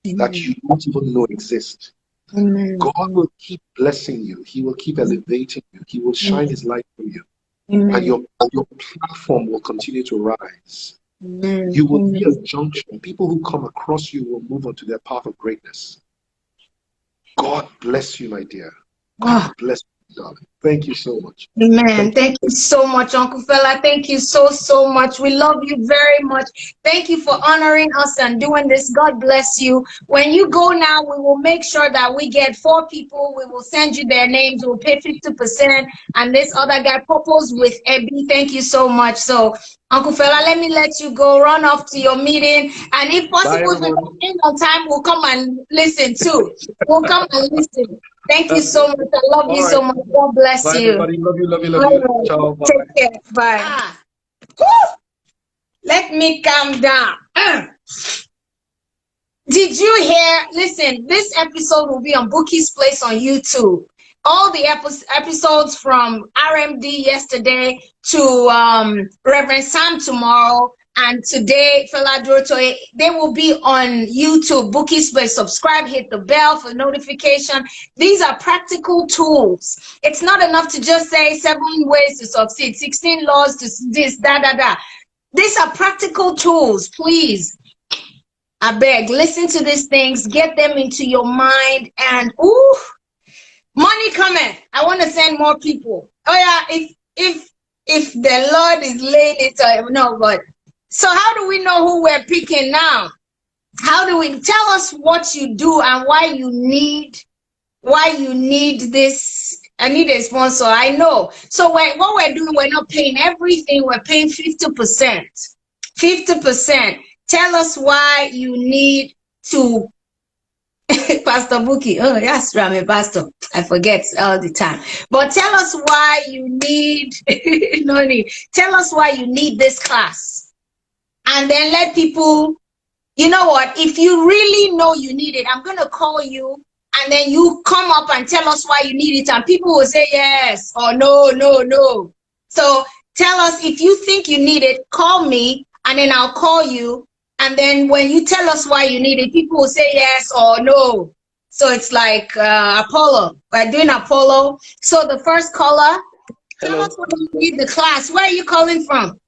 that you don't even know exist. God will keep blessing you. He will keep elevating you. He will shine his light through you. And your platform will continue to rise. You will be a junction. People who come across you will move on to their path of greatness. God bless you, my dear. God bless you, darling. Thank you so much. Amen. Thank you so much, Uncle Fela. Thank you so much. We love you very much. Thank you for honoring us and doing this. God bless you. When you go now, we will make sure that we get 4 people. We will send you their names. We'll pay 50%. And this other guy proposed with Ebi. Thank you so much. So, Uncle Fela, let me let you go. Run off to your meeting. And if possible, if we end on time, we'll come and listen too. We'll come and listen. Thank you so much. I love you so much. God bless you. Bye, everybody. Love you, love you, love you. Right. Ciao. Bye. Take care. Bye. Let me calm down. Did you hear? Listen, this episode will be on Bouqui'S Place on YouTube. All the episodes from RMD yesterday to Reverend Sam tomorrow, and today, Fela Durotoye, they will be on YouTube, Bouqui'S Place. Subscribe, hit the bell for notification. These are practical tools. It's not enough to just say 7 ways to succeed, 16 laws to this, da. These are practical tools. Please, I beg, listen to these things, get them into your mind, and money coming. I want to send more people. Oh yeah, if the Lord is laying it, no, but. So how do we know who we're picking now? How do we tell us what you do and why you need this? I need a sponsor. I know. So what we're doing, we're not paying everything. We're paying 50%. 50%. Tell us why you need to. Pastor Bouqui. Oh, yes, I'm a pastor. I forget all the time. But tell us why you need. No need. Tell us why you need this class. And then let people, you know what, if you really know you need it, I'm going to call you and then you come up and tell us why you need it. And people will say yes or no. So tell us if you think you need it, call me and then I'll call you. And then when you tell us why you need it, people will say yes or no. So it's like Apollo. We're doing Apollo. So the first caller, tell us why you need the class. Where are you calling from?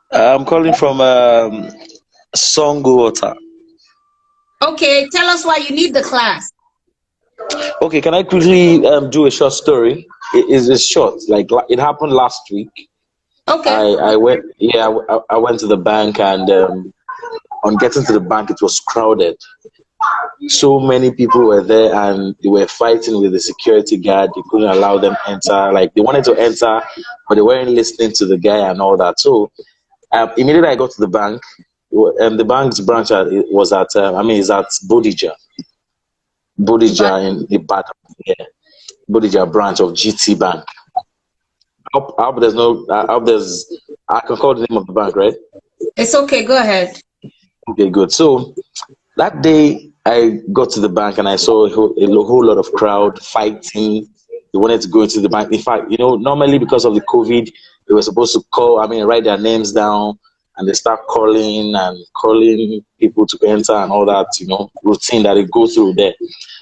I'm calling from Songwater. Okay, tell us why you need the class. Okay, can I quickly do a short story? It's short, like it happened last week. Okay. I went to the bank, and on getting to the bank, it was crowded. So many people were there, and they were fighting with the security guard. They couldn't allow them enter. Like they wanted to enter, but they weren't listening to the guy and all that. So immediately I got to the bank, and the bank's branch was at is at Bodija in Ibadan, Bodija branch of GT Bank. I hope there's no. I hope there's. I can call the name of the bank, right? It's okay. Go ahead. Okay, good. So that day, I got to the bank and I saw a whole lot of crowd fighting. They wanted to go into the bank. In fact, normally because of the COVID, they were supposed to write their names down, and they start calling and calling people to enter and all that, routine that they go through there.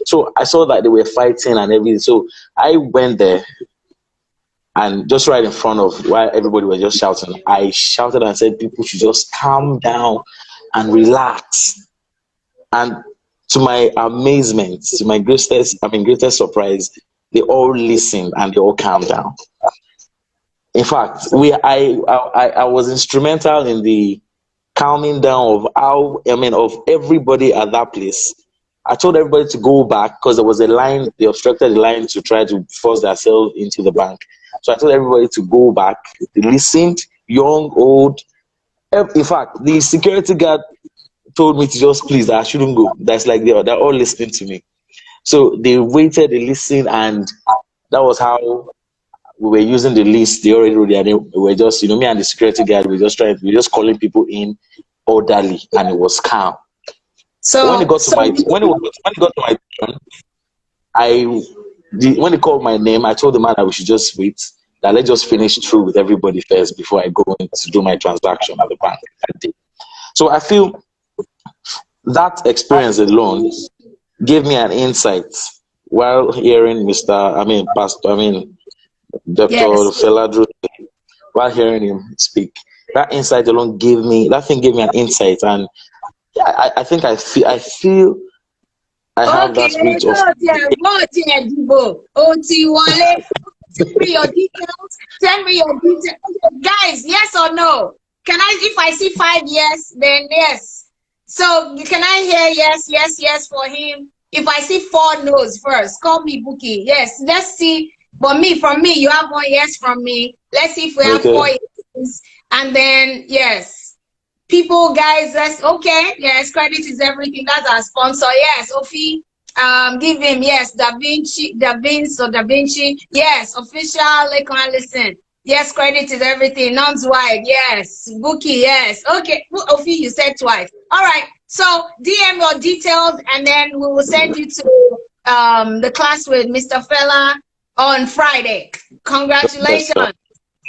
So I saw that they were fighting and everything. So I went there, and just right in front of while everybody was just shouting, I shouted and said, people should just calm down and relax. And to my amazement, to my greatest surprise, they all listened and they all calmed down. In fact, I was instrumental in the calming down of everybody at that place. I told everybody to go back because there was a line, they obstructed the line to try to force themselves into the bank. So I told everybody to go back. They listened, young, old. In fact, the security guard told me to just please that I shouldn't go. That's like they're all listening to me. So they waited, they listened, and that was how we were using the list. They already wrote their name. We were just, me and the security guard, we were just calling people in orderly, and it was calm. So when it got to my turn, when they called my name, I told the man that we should just wait. That let's just finish through with everybody first before I go in to do my transaction at the bank that day. So I feel that experience alone gave me an insight while hearing Dr. Fela Durotoye, while hearing him speak. That insight alone gave me an insight, and I think I feel I have that spirit of. Send me your details. Guys, yes or no? Can I, if I see 5 yes, then yes. So can I hear yes for him? If I see 4 no's first, call me Bouquie. Yes, let's see. But from me, you have 1 yes from me. Let's see if we have 4 yes. And then yes. People, guys, that's okay. Yes, credit is everything. That's our sponsor. Yes, Ofi. Give him yes, Da Vinci, yes, official, listen, yes, credit is everything, non's wide, yes, Bouquie, yes, okay, Ofi, you said twice, all right, so DM your details, and then we will send you to the class with Mr. Fela on Friday. Congratulations.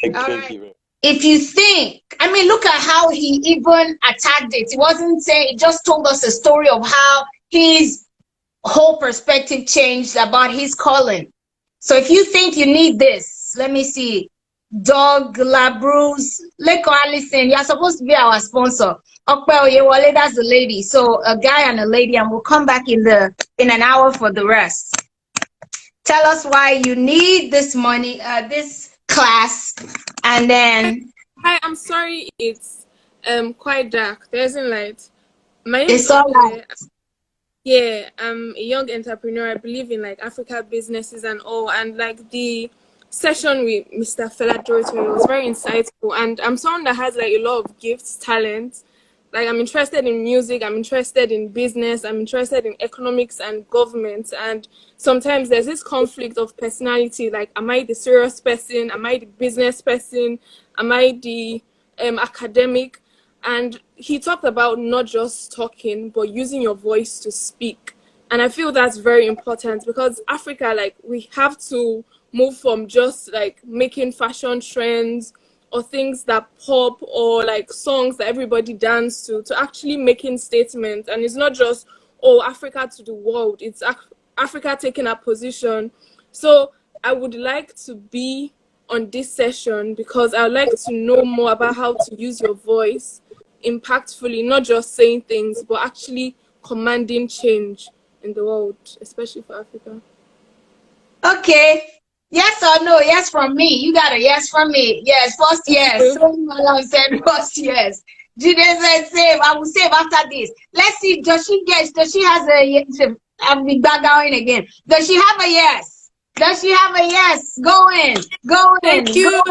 Thank you. If you think, look at how he even attacked it. He wasn't saying, he just told us a story of how his whole perspective changed about his calling. So if you think you need this, let me see. Doug Labruce, listen, you're supposed to be our sponsor. Oyewole, that's the lady. So a guy and a lady, and we'll come back in an hour for the rest. Tell us why you need this money, this class, and then. Hi, I'm sorry, it's quite dark. There isn't light. My name is all right. Yeah, I'm a young entrepreneur. I believe in Africa businesses and all, and the session with Mr. Fela Durotoye was very insightful. And I'm someone that has a lot of gifts, talents. I'm interested in music, I'm interested in business, I'm interested in economics and government. And sometimes there's this conflict of personality. Am I the serious person? Am I the business person? Am I the academic? And he talked about not just talking, but using your voice to speak. And I feel that's very important because Africa, we have to move from just making fashion trends or things that pop or songs that everybody dance to actually making statements. And it's not just, Africa to the world. It's Africa taking a position. So I would like to be on this session because I would like to know more about how to use your voice impactfully, not just saying things, but actually commanding change in the world, especially for Africa. Okay. Yes or no? Yes from me. You got a yes from me. Yes, first yes. So Malam said first yes. Jide said save. I will save after this. Let's see. Does she has a yes? I'll be back going again. Does she have a yes? Does she have a yes? Go in. Thank you.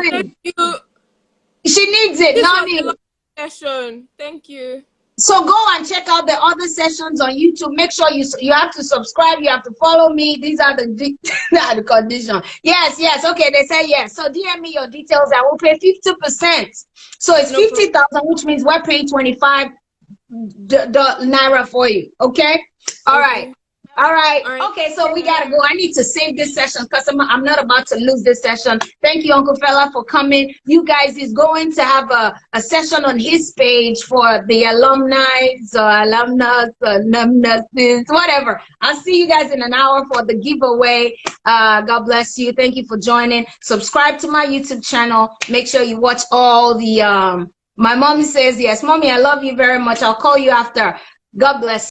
She needs it. Session. Thank you. So go and check out the other sessions on YouTube. Make sure you have to subscribe. You have to follow me. These are the conditions. Yes, yes. Okay, they say yes. So DM me your details. I will pay 50%. So it's No problem. 50,000, which means we're paying 25 the naira for you. Okay. All right. Okay. All right. All right. Okay, so we gotta go. I need to save this session because I'm not about to lose this session. Thank you, Uncle Fela, for coming. You guys is going to have a session on his page for the alumni, alumnus, whatever. I'll see you guys in an hour for the giveaway. God bless you. Thank you for joining. Subscribe to my YouTube channel. Make sure you watch all the my mommy says yes. Mommy, I love you very much. I'll call you after. God bless.